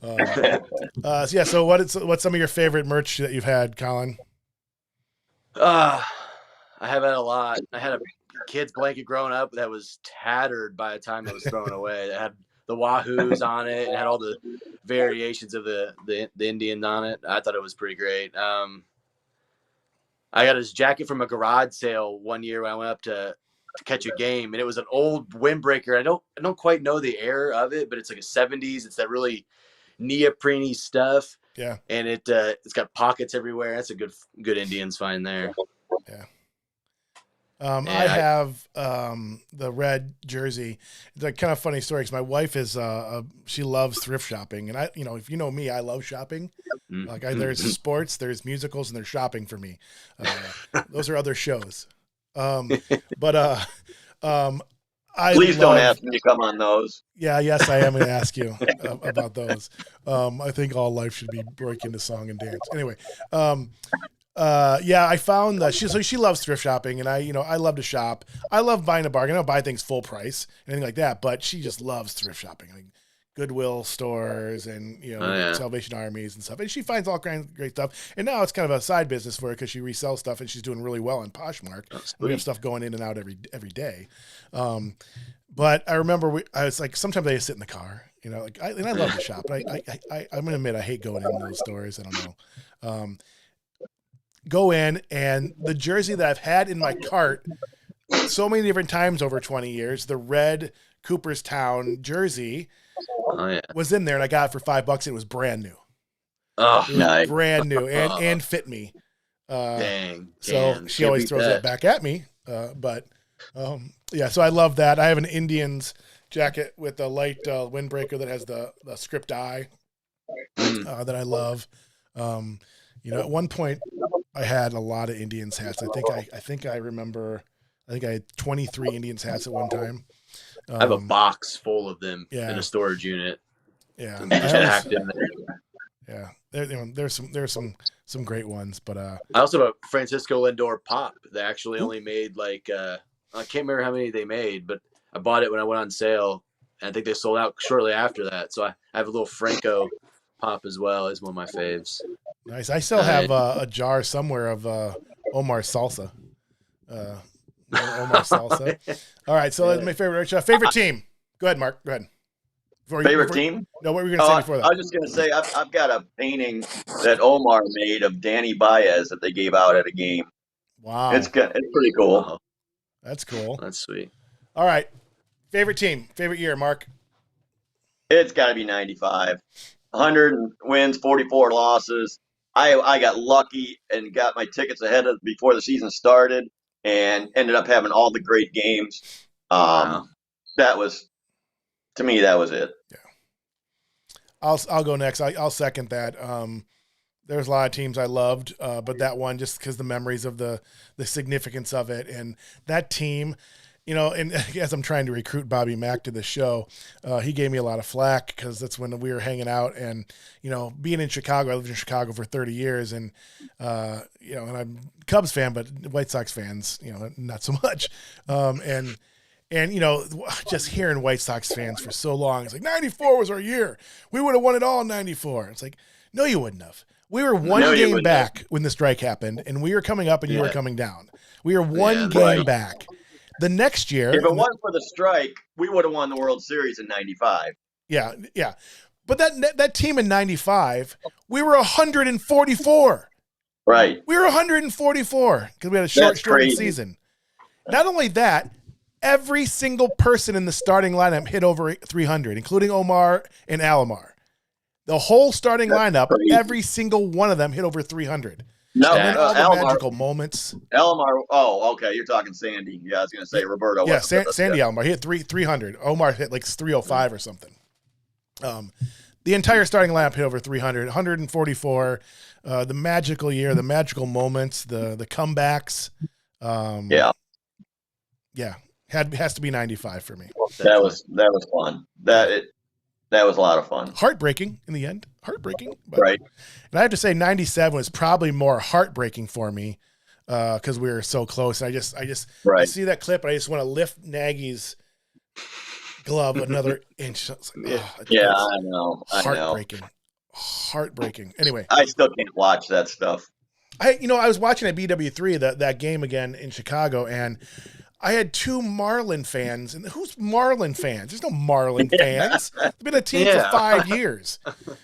So what's some of your favorite merch that you've had, Colin? I have had a lot. I had a kid's blanket growing up that was tattered by the time it was thrown away. It had the Wahoos on it. It had all the variations of the Indian on it. I thought it was pretty great. I got his jacket from a garage sale one year when I went up to catch a game, and it was an old windbreaker. I don't quite know the era of it, but it's like a 70s. It's that really neoprene stuff. Yeah. And it's got pockets everywhere. That's a good Indians find there. Yeah. I have the red jersey. It's a kind of funny story because my wife is she loves thrift shopping, and if you know me, I love shopping. Like there's sports, there's musicals, and there's shopping for me. Those are other shows. But please don't ask me to come on those. Yeah, yes, I am going to ask you about those. I think all life should be break into song and dance. Anyway, I found that she loves thrift shopping, and I love to shop. I love buying a bargain. I don't buy things full price, anything like that, but she just loves thrift shopping, like Goodwill stores and Salvation Armies and stuff. And she finds all kinds of great stuff. And now it's kind of a side business for her because she resells stuff, and she's doing really well on Poshmark. We have stuff going in and out every day. But I remember I was like, sometimes I sit in the car, and I love to shop. But I'm gonna admit I hate going in those stores. I don't know. Go in, and the jersey that I've had in my cart so many different times over 20 years, the red Cooperstown jersey, was in there, and I got it for $5. It was brand new. Oh, nice. Brand new and fit me. Dang. So she always throws it back at me. So I love that. I have an Indians jacket with a light windbreaker that has the script eye that I love. At one point I had a lot of Indians hats. I think I remember. I think I had 23 Indians hats at one time. I have a box full of them in a storage unit. Yeah. Yeah. There's some great ones, but I also have a Francisco Lindor pop that actually only made I can't remember how many they made, but I bought it when I went on sale, and I think they sold out shortly after that. So I have a little Franco pop as well. Is one of my faves. Nice. I still have a jar somewhere of Omar salsa. Omar salsa. All right, so that's my favorite. Favorite team. Go ahead, Mark. Go ahead. Favorite team? No, what were you going to say before that? I was just going to say I've got a painting that Omar made of Danny Baez that they gave out at a game. Wow, it's pretty cool. Wow. That's cool. That's sweet. All right, favorite team, favorite year, Mark. It's got to be 95. 100 wins, 44 losses. I got lucky and got my tickets before the season started, and ended up having all the great games. Wow. To me, that was it. Yeah. I'll go next. I'll second that. There's a lot of teams I loved, but that one, just because the memories of the significance of it, and that team, and as I'm trying to recruit Bobby Mack to the show, he gave me a lot of flack because that's when we were hanging out, and being in Chicago, I lived in Chicago for 30 years, and and I'm a Cubs fan, but White Sox fans, not so much, and just hearing White Sox fans for so long, it's like 94 was our year. We would have won it all in 94. It's like, no, you wouldn't have. We were one game back when the strike happened, and we were coming up and you were coming down. We were one game back. The next year, if it wasn't for the strike, we would have won the World Series in 95. Yeah. But that team in 95, we were 144. Right. We were 144 because we had a short season. Not only that, every single person in the starting lineup hit over 300, including Omar and Alomar. The whole starting lineup, every single one of them hit over 300. No, and all the magical moments. Elmar, okay, you're talking Sandy. Yeah, I was going to say Roberto. Yeah, Sandy Alomar. He hit 300. Omar hit like 305 or something. The entire starting lineup hit over 300, 144. The magical year, the magical moments, the comebacks. Has to be 95 for me. That was fun. That was a lot of fun. Heartbreaking in the end. Heartbreaking. Right. And I have to say 97 was probably more heartbreaking for me because we were so close. And I see that clip and I just want to lift Nagy's glove another inch. Like, I know. Heartbreaking. Anyway. I still can't watch that stuff. I was watching at BW3 that game again in Chicago, and I had 2 Marlin fans, and who's Marlin fans? There's no Marlin fans. They've been a team for 5 years,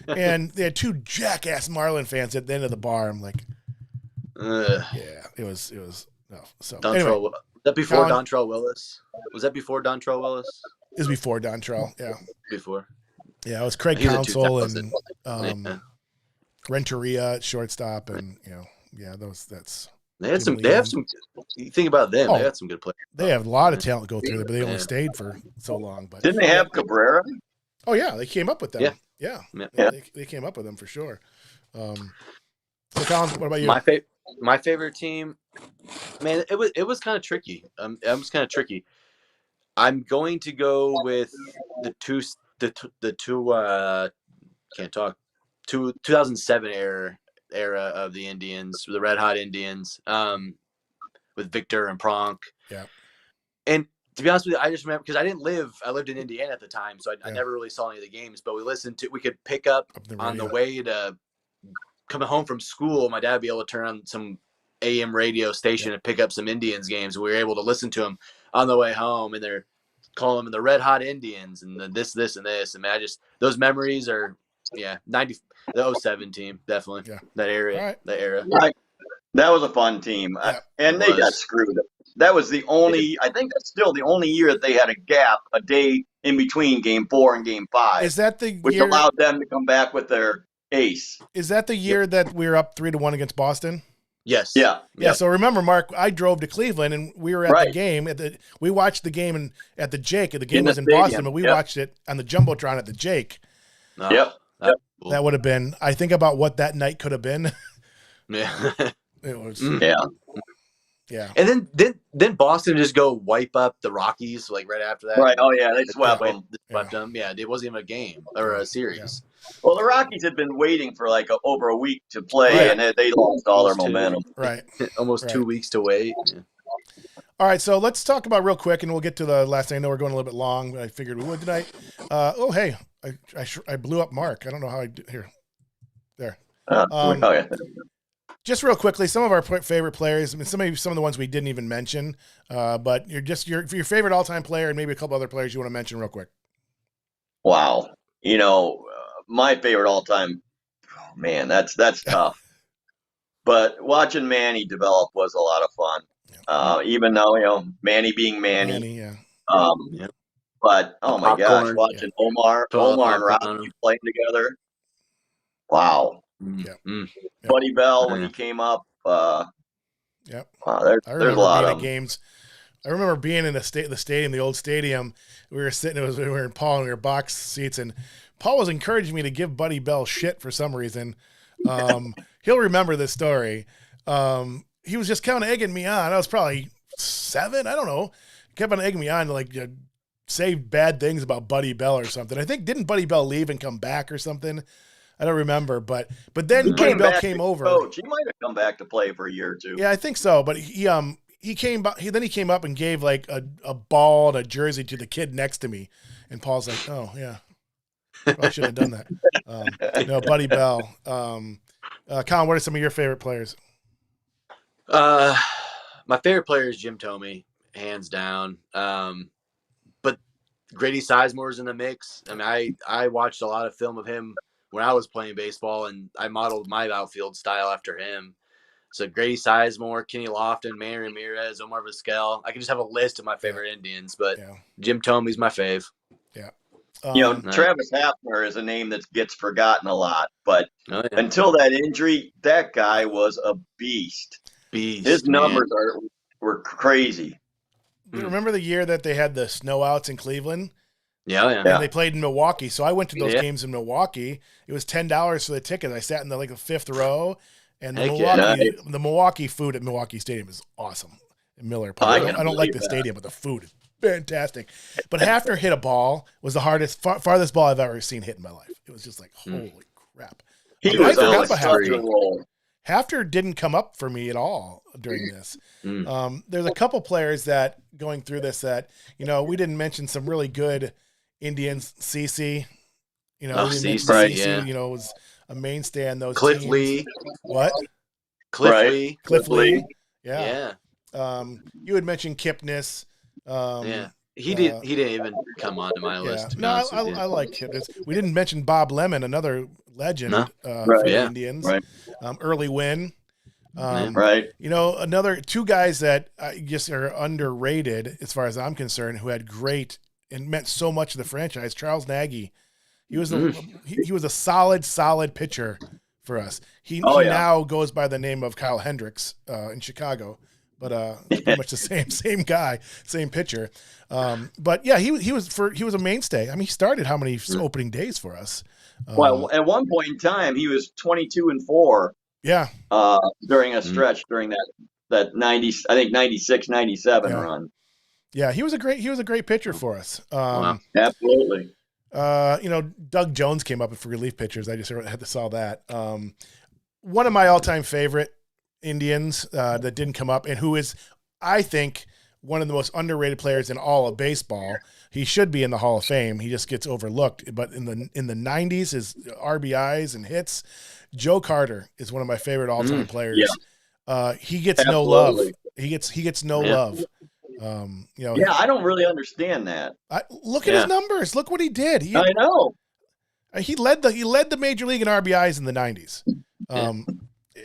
and they had 2 jackass Marlin fans at the end of the bar. I'm like, yeah, it was no. So anyway, was that before Dontrell Willis? Was that before Dontrell Willis? It was before Dontrell. Yeah, before. Yeah, it was Craig Counsell and Renteria at shortstop, and that's. They have some. You think about them. They had some good players. They have a lot of talent go through there, but they only stayed for so long. But didn't they have Cabrera? Oh yeah, they came up with them. Yeah. They came up with them for sure. So Colin, what about you? My favorite team, man. It was kind of tricky. It was kind of tricky. I'm going to go with the two. Can't talk. 2007 era of the Indians, the Red Hot Indians, with Victor and Pronk. Yeah. And to be honest with you, I just remember because I lived in Indiana at the time, so I never really saw any of the games. But we could pick up on the way to coming home from school. My dad would be able to turn on some AM radio station and pick up some Indians games. And we were able to listen to them on the way home, and they're calling them the Red Hot Indians and this, and this. And man, those memories are, the 07 team, definitely. Yeah. That era. Right. That was a fun team. Yeah, and they got screwed. That was the only, I think that's still the only year that they had a day in between game 4 and game 5. Is that the which year, allowed them to come back with their ace. Is that the year that we were up 3-1 against Boston? Yes. Yeah. So remember, Mark, I drove to Cleveland and we were at the game we watched the game at the Jake. The game was in Boston, but we watched it on the Jumbotron at the Jake. Yep. That would have been, I think about what that night could have been. Yeah. It was. Yeah. And then Boston just go wipe up the Rockies like right after that. Right. Oh yeah, they swept them. Yeah, it wasn't even a game or a series. Yeah. Well, the Rockies had been waiting for over a week to play, and they lost all their momentum. Right. Almost 2 weeks to wait. Yeah. All right, so let's talk about real quick, and we'll get to the last thing. I know we're going a little bit long, but I figured we would tonight. Hey, I blew up Mark. I don't know how I did here. There. Just real quickly, some of our favorite players. I mean, some of the ones we didn't even mention, but your favorite all-time player, and maybe a couple other players you want to mention real quick. Wow, my favorite all-time. Oh, man, that's tough. But watching Manny develop was a lot of fun. Even though Manny being Manny. But oh my gosh, watching Omar and Robbie playing together. Wow. Buddy Bell when he came up. Wow, there's a lot of games. I remember being in the stadium, the old stadium. We were sitting. We were in Paul, and we were box seats, and Paul was encouraging me to give Buddy Bell shit for some reason. He'll remember this story. He was just kind of egging me on. I was probably 7. I don't know. Kept on egging me on to say bad things about Buddy Bell or something. I think didn't Buddy Bell leave and come back or something? I don't remember, but then Buddy Bell came over. Coach. He might have come back to play for a year or two. Yeah, I think so. But he came back. Then he came up and gave a ball and a jersey to the kid next to me, and Paul's like, "Oh yeah, I should have done that." No, Buddy Bell. Colin, what are some of your favorite players? My favorite player is Jim Thome, hands down. But Grady Sizemore's in the mix. I mean, I watched a lot of film of him when I was playing baseball, and I modeled my outfield style after him. So Grady Sizemore, Kenny Lofton, Manny Ramirez, Omar Vizquel. I can just have a list of my favorite Indians, but Jim Thome's my fave. Yeah. Travis Hafner is a name that gets forgotten a lot, but until that injury, that guy was a beast. His numbers were crazy. You remember the year that they had the snowouts in Cleveland? Yeah. And they played in Milwaukee. So I went to those games in Milwaukee. It was $10 for the ticket. I sat in the 5th row, and the Milwaukee food at Milwaukee Stadium is awesome. In Miller Park. I don't like the stadium, but the food is fantastic. But Hafner hit a ball was the farthest ball I've ever seen hit in my life. It was just like, holy crap. He was on such a roll. Hafner didn't come up for me at all during this. There's a couple players that going through this that, we didn't mention some really good Indians. CC, CC, was a mainstay on those Cliff teams. Lee. What? Cliff Lee. Cliff Lee. Yeah. You had mentioned Kipnis. Yeah. He didn't even come onto my list. To be honest with you. I like Kipnis. We didn't mention Bob Lemon, another legend for the Indians. Right. Early win. Right. You know, another two guys that I guess are underrated as far as I'm concerned, who had great and meant so much to the franchise. Charles Nagy. He was he was a solid pitcher for us. He now goes by the name of Kyle Hendricks in Chicago, but pretty much the same guy, same pitcher. But yeah, he was a mainstay. I mean, he started how many opening days for us? Well, at one point in time, he was 22-4. Yeah. During a stretch during that 90, I think 96, 97 run. Yeah, he was a great pitcher for us. Absolutely. You know, Doug Jones came up for relief pitchers. I just had to saw that. One of my all-time favorite Indians that didn't come up, and who is, I think, one of the most underrated players in all of baseball. He should be in the Hall of Fame. He just gets overlooked. But in the 90s, his RBIs and hits, Joe Carter is one of my favorite all-time players. Yeah. He gets no love. He gets no love. You know, I don't really understand that. Look at his numbers. Look what he did. I know. He led the major league in RBIs in the 90s.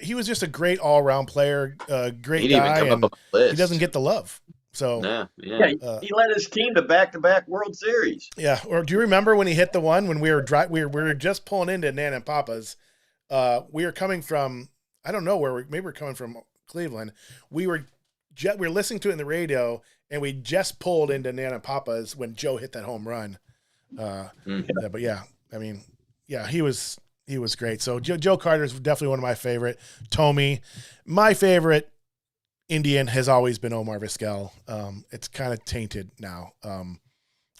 He was just a great all-around player, great guy, and he doesn't get the love. So he led his team to back-to-back World Series. Yeah. Or do you remember when he hit the one when we were just pulling into Nana and Papa's? We were coming from, I don't know where maybe we're coming from Cleveland. We were listening to it in the radio, and we just pulled into Nana and Papa's when Joe hit that home run. But yeah, I mean, yeah, he was great. So Joe Carter is definitely one of my favorite. Tommy, my favorite Indian has always been Omar Vizquel. It's kind of tainted now, and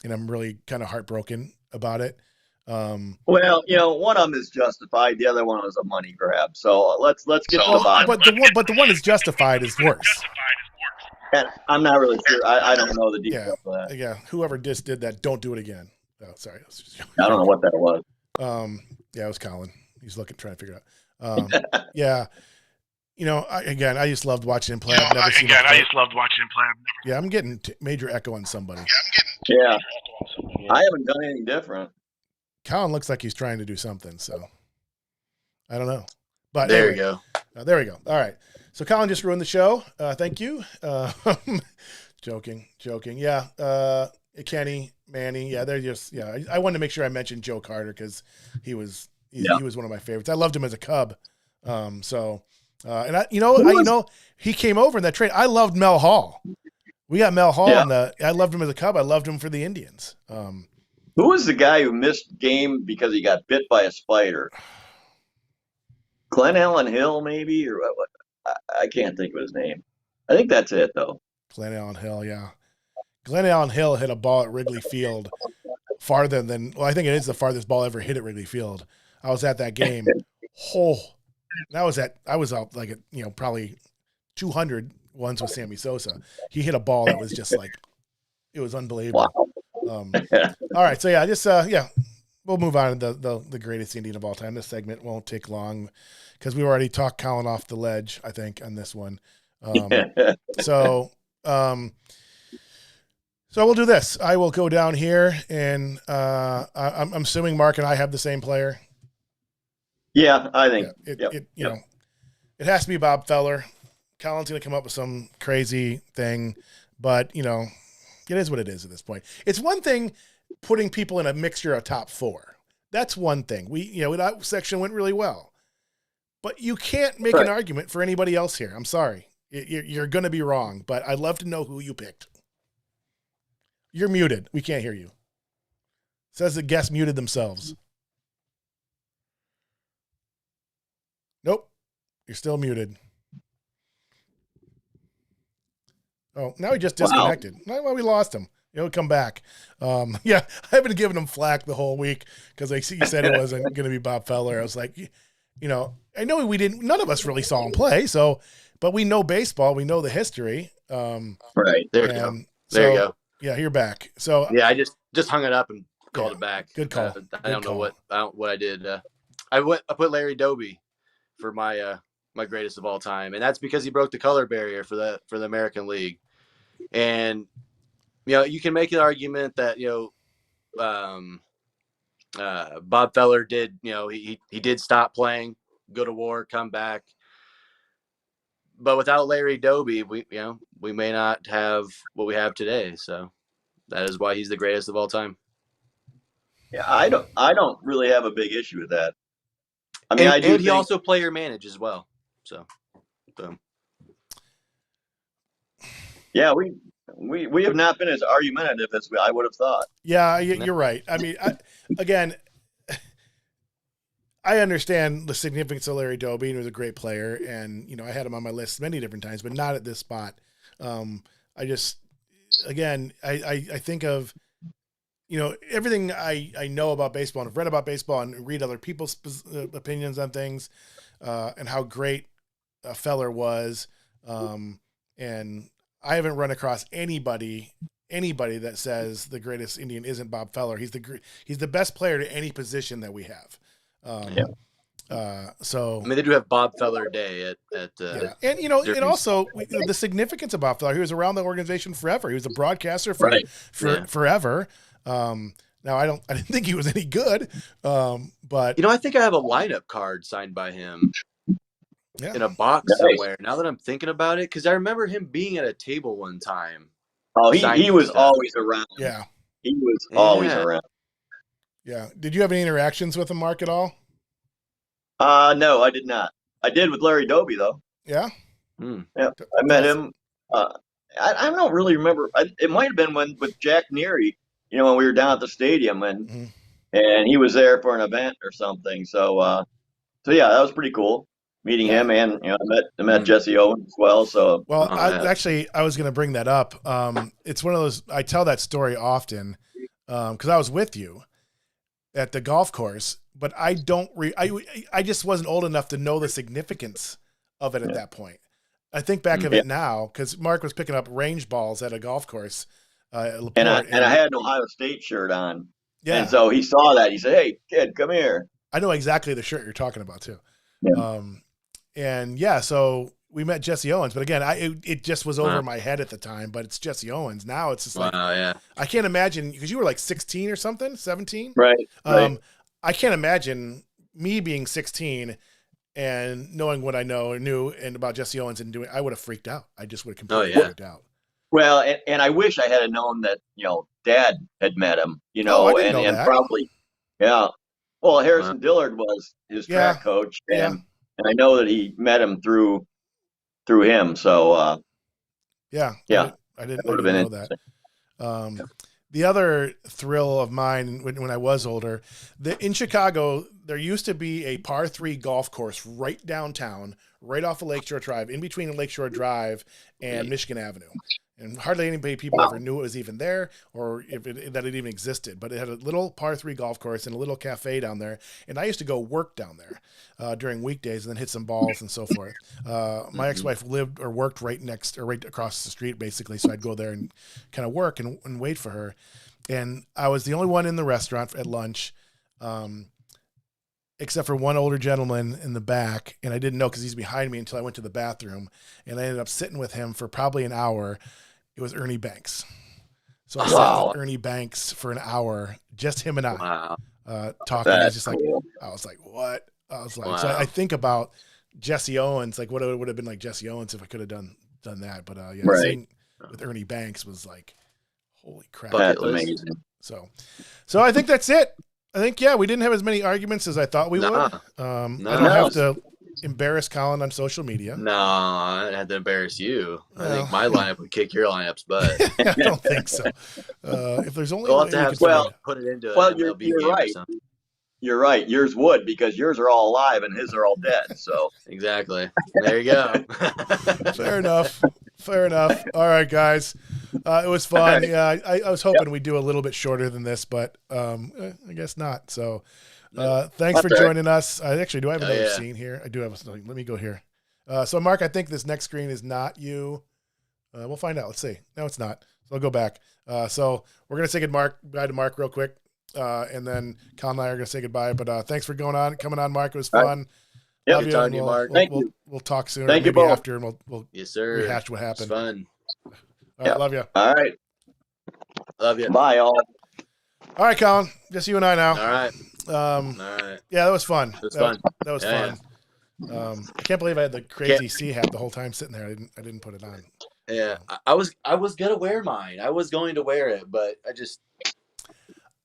I'm really kind of heartbroken about it. Well, you know, one of them is justified. The other one was a money grab. So let's get to the bottom. But the one is justified is worse. And I'm not really sure. I don't know the details of that. Yeah. Whoever just did that, don't do it again. Oh, sorry. I don't know what that was. Yeah, it was Colin. He's trying to figure it out. Yeah. You know, I just loved watching him play. I just loved watching him play. Yeah, I'm getting major echo on somebody. Yeah. I haven't done anything different. Colin looks like he's trying to do something, so I don't know. But there we go. There we go. All right. So Colin just ruined the show. Thank you. Joking. Yeah. Kenny, Manny. Yeah, they're just. Yeah, I wanted to make sure I mentioned Joe Carter because he was one of my favorites. I loved him as a Cub. And he came over in that trade. I loved Mel Hall. We got Mel Hall I loved him as a Cub. I loved him for the Indians. Who was the guy who missed game because he got bit by a spider? Glenn Allen Hill, maybe, or what? I can't think of his name. I think that's it, though. Glenn Allen Hill, yeah. Glenn Allen Hill hit a ball at Wrigley Field farther than. Well, I think it is the farthest ball ever hit at Wrigley Field. I was at that game. I was out like probably 200 ones with Sammy Sosa. He hit a ball that was just like, it was unbelievable. Wow. All right, so yeah, we'll move on to the greatest Indian of all time. This segment won't take long because we already talked Colin off the ledge, I think, on this one. So we'll do this. I will go down here, and I'm assuming Mark and I have the same player. Yeah, I think it has to be Bob Feller. Colin's going to come up with some crazy thing, but it is what it is at this point. It's one thing putting people in a mixture of top four. That's one thing. That section went really well, but you can't make an argument for anybody else here. I'm sorry. You're going to be wrong, but I'd love to know who you picked. You're muted. We can't hear you. Says the guests muted themselves. Nope. You're still muted. Oh, now he just disconnected. Wow. Well, we lost him. He'll come back. Yeah, I've been giving him flack the whole week because he said it wasn't going to be Bob Feller. I was like, I know none of us really saw him play. So, but we know baseball. We know the history. Right. There you go. There you go. Yeah, you're back. So yeah, I just hung it up and called it back. Good call. I don't know what I did. I put Larry Doby for my my greatest of all time, and that's because he broke the color barrier for the American League. And you can make an argument that Bob Feller did. He did stop playing, go to war, come back. But without Larry Doby, we may not have what we have today. So that is why he's the greatest of all time. Yeah, I don't really have a big issue with that. I mean, and he also player managed as well. So, boom. Yeah, we have not been as argumentative as I would have thought. Yeah, you're right. I mean, I understand the significance of Larry Doby, and he was a great player, and I had him on my list many different times, but not at this spot. I think of everything I know about baseball and have read about baseball and read other people's opinions on things, and how great Feller was, and I haven't run across anybody that says the greatest Indian isn't Bob Feller. He's the best player to any position that we have. So I mean, they do have Bob Feller Day at and and also the significance of Bob Feller. He was around the organization forever. He was a broadcaster forever. Now I didn't think he was any good, but I think I have a lineup card signed by him in a box somewhere. Now that I'm thinking about it, because I remember him being at a table one time. Oh, he was always around. Yeah, he was always around. Yeah. Did you have any interactions with him, Mark, at all? No, I did not. I did with Larry Doby, though. Yeah? Yeah, I met him. I don't really remember. It might have been with Jack Neary, when we were down at the stadium, and he was there for an event or something. So yeah, that was pretty cool. Meeting him, and I met Jesse Owens as well. So I was going to bring that up. It's one of those, I tell that story often because I was with you at the golf course, but I just wasn't old enough to know the significance of it at that point. I think back of it now because Mark was picking up range balls at a golf course. And I had an Ohio State shirt on. Yeah. And so he saw that. He said, "Hey, kid, come here." I know exactly the shirt you're talking about too. Yeah. So we met Jesse Owens, but again, it just was over my head at the time, but it's Jesse Owens. Now it's just I can't imagine, because you were like 16 or something, 17. Right. I can't imagine me being 16 and knowing what I knew and about Jesse Owens and I would have freaked out. I just would have completely freaked out. Well, and I wish I had known that, Dad had met him, I didn't know and that. probably, yeah. Well, Harrison Dillard was his track coach, and I know that he met him through him. So, I didn't know that. The other thrill of mine when I was older, in Chicago, there used to be a par 3 golf course right downtown, right off of Lakeshore Drive, in between Lakeshore Drive and Michigan Avenue. And hardly people ever knew it was even there or that it even existed. But it had a little par 3 golf course and a little cafe down there. And I used to go work down there during weekdays and then hit some balls and so forth. My ex-wife lived or worked right across the street, basically. So I'd go there and kind of work and wait for her. And I was the only one in the restaurant at lunch, except for one older gentleman in the back. And I didn't know because he's behind me until I went to the bathroom. And I ended up sitting with him for probably an hour. It was Ernie Banks. So I sat with Ernie Banks for an hour, just him and I, talking. I was like, what? I was like, so I think about Jesse Owens, like what it would have been like Jesse Owens if I could have done that. But seeing with Ernie Banks was like, holy crap. That's amazing. So I think that's it. I think, we didn't have as many arguments as I thought we would. I don't have to embarrass Colin on social media. No, I had to embarrass you. I think my lineup would kick your lineup's butt. I don't think so. If there's only we'll have to put it into you're right. You're right. Yours would, because yours are all alive and his are all dead. So exactly. There you go. Fair enough. All right, guys. It was fun. Yeah, I was hoping we'd do a little bit shorter than this, but I guess not. So thanks for joining us. Actually, do I have another scene here? I do have something. Let me go here. So, Mark, I think this next screen is not you. We'll find out. Let's see. No, it's not. So I'll go back. So we're going to say goodbye to Mark real quick. And then Colin and I are going to say goodbye. But thanks for coming on, Mark. It was fun. Yep. Love Good you. talking And to you, Mark. Thank you. We'll talk soon. Thank you maybe both. after, and we'll Yes, sir. rehash what happened. It's fun. All right, Yep. love you. All right. Love you. Bye, all. All right, Colin. Just you and I now. All right. All right. Yeah, that was fun. It was fun. That was Yeah, fun. I can't believe I had the crazy C hat the whole time sitting there. I didn't put it on. Yeah. I was gonna wear mine. I was going to wear it, but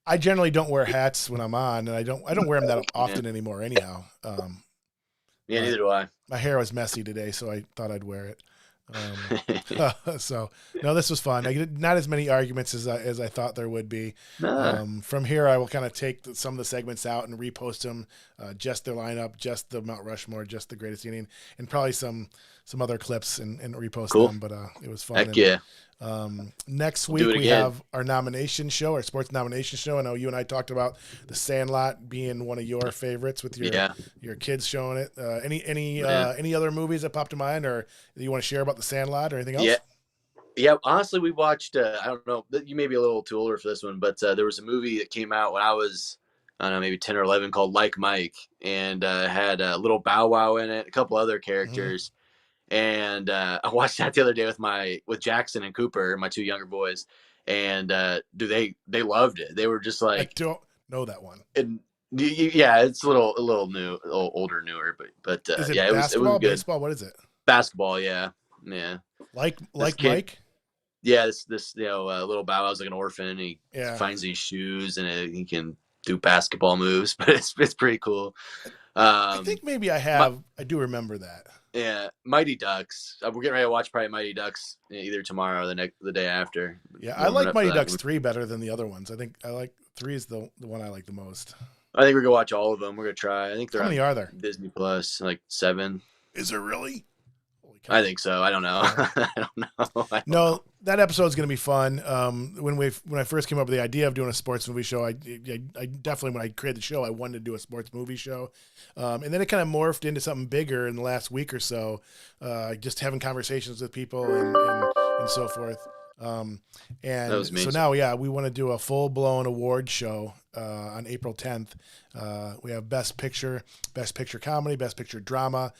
I generally don't wear hats when I'm on, and I don't wear them that often anymore. Anyhow, yeah, neither do I. my hair was messy today, so I thought I'd wear it. So no, this was fun. I did not as many arguments as I thought there would be. From here, I will kind of take some of the segments out and repost them, just their lineup, just the Mount Rushmore, just the greatest Union, and probably some other clips and repost them. But it was fun. Heck yeah. Next week we have our nomination show, our sports nomination show. I know you and I talked about The Sandlot being one of your favorites with your kids showing it. Any other movies that popped to mind, or you want to share about The Sandlot or anything else? Yeah. Honestly, we watched. I don't know. You may be a little too older for this one, but there was a movie that came out when I was, I don't know, maybe 10 or 11, called Like Mike, and had a little Bow Wow in it, a couple other characters. Mm-hmm. And I watched that the other day with Jackson and Cooper, my two younger boys, and they loved it. They were just like, I don't know that one. Yeah, it's a little older, newer, but is it yeah, basketball, it was good. baseball? What is it? Basketball, yeah. Like Mike. Yeah, this little Bow Wow's like an orphan, and he finds these shoes, and he can do basketball moves, but it's pretty cool. I think maybe I do remember that. Yeah, Mighty Ducks. We're getting ready to watch probably Mighty Ducks either tomorrow or the day after. Yeah, I like Mighty Ducks 3 better than the other ones. I think I like 3 is the one I like the most. I think we're gonna watch all of them. We're gonna try. I think How many are there? Disney Plus, like 7. Is there really? I think so. I don't know. I don't know. That episode's going to be fun. When I first came up with the idea of doing a sports movie show, I definitely, when I created the show, I wanted to do a sports movie show. And then it kind of morphed into something bigger in the last week or so, just having conversations with people and so forth. And so now, we want to do a full-blown award show on April 10th. We have Best Picture Comedy, Best Picture Drama,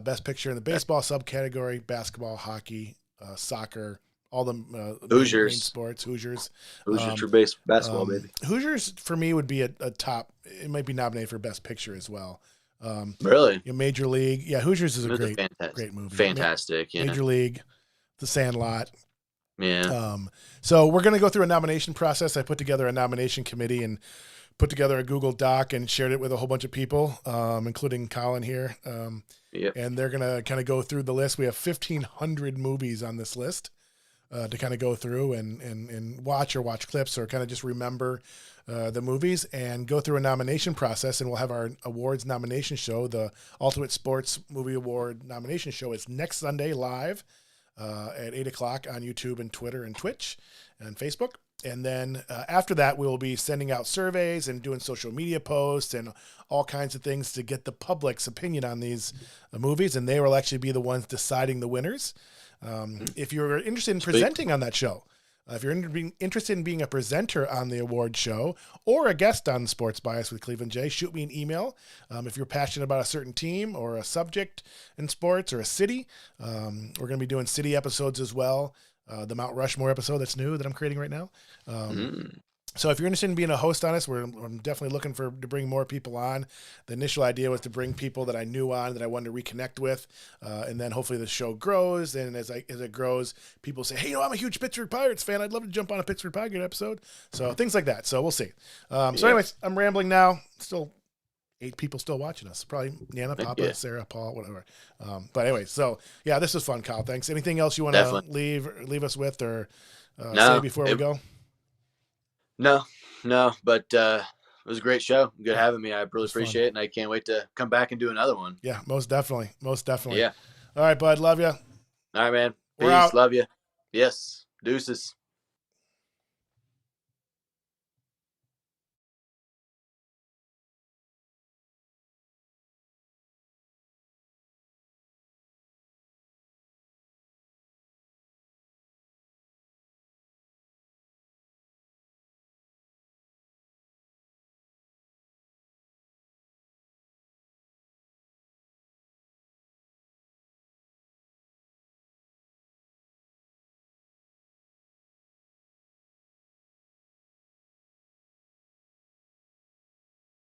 Best Picture in the baseball subcategory, basketball, hockey, soccer, all the Hoosiers main sports. Hoosiers for basketball, baby. Hoosiers for me would be a top. It might be nominated for Best Picture as well. Really? Major League. Yeah, Hoosiers is a great movie. Fantastic. Yeah. Major League, The Sandlot. Yeah. So we're going to go through a nomination process. I put together a nomination committee and put together a Google Doc and shared it with a whole bunch of people, including Colin here. And they're going to kind of go through the list. We have 1,500 movies on this list to kind of go through and watch clips or kind of just remember the movies and go through a nomination process. And we'll have our awards nomination show. The Ultimate Sports Movie Award nomination show is next Sunday live at 8 o'clock on YouTube and Twitter and Twitch and Facebook. And then after that, we'll be sending out surveys and doing social media posts and all kinds of things to get the public's opinion on these movies. And they will actually be the ones deciding the winners. If you're interested in presenting on that show, if you're interested in being a presenter on the award show or a guest on Sports Bias with Cleveland J, shoot me an email. If you're passionate about a certain team or a subject in sports or a city, we're going to be doing city episodes as well. The Mount Rushmore episode that's new that I'm creating right now. So if you're interested in being a host on us, I'm definitely looking to bring more people on. The initial idea was to bring people that I knew on, that I wanted to reconnect with. And then hopefully the show grows. And as it grows, people say, hey, I'm a huge Pittsburgh Pirates fan. I'd love to jump on a Pittsburgh Pirates episode. So things like that. So we'll see. So anyways, I'm rambling now. Still 8 people still watching us. Probably Nana, Papa, Sarah, Paul, whatever. But anyway, so yeah, this was fun, Kyle. Thanks. Anything else you want to leave us with or say before we go? No, but it was a great show. Good having me. I really appreciate it, and I can't wait to come back and do another one. Yeah, most definitely. Yeah. All right, bud. Love you. All right, man. We're Peace. out. Love you. Yes. Deuces.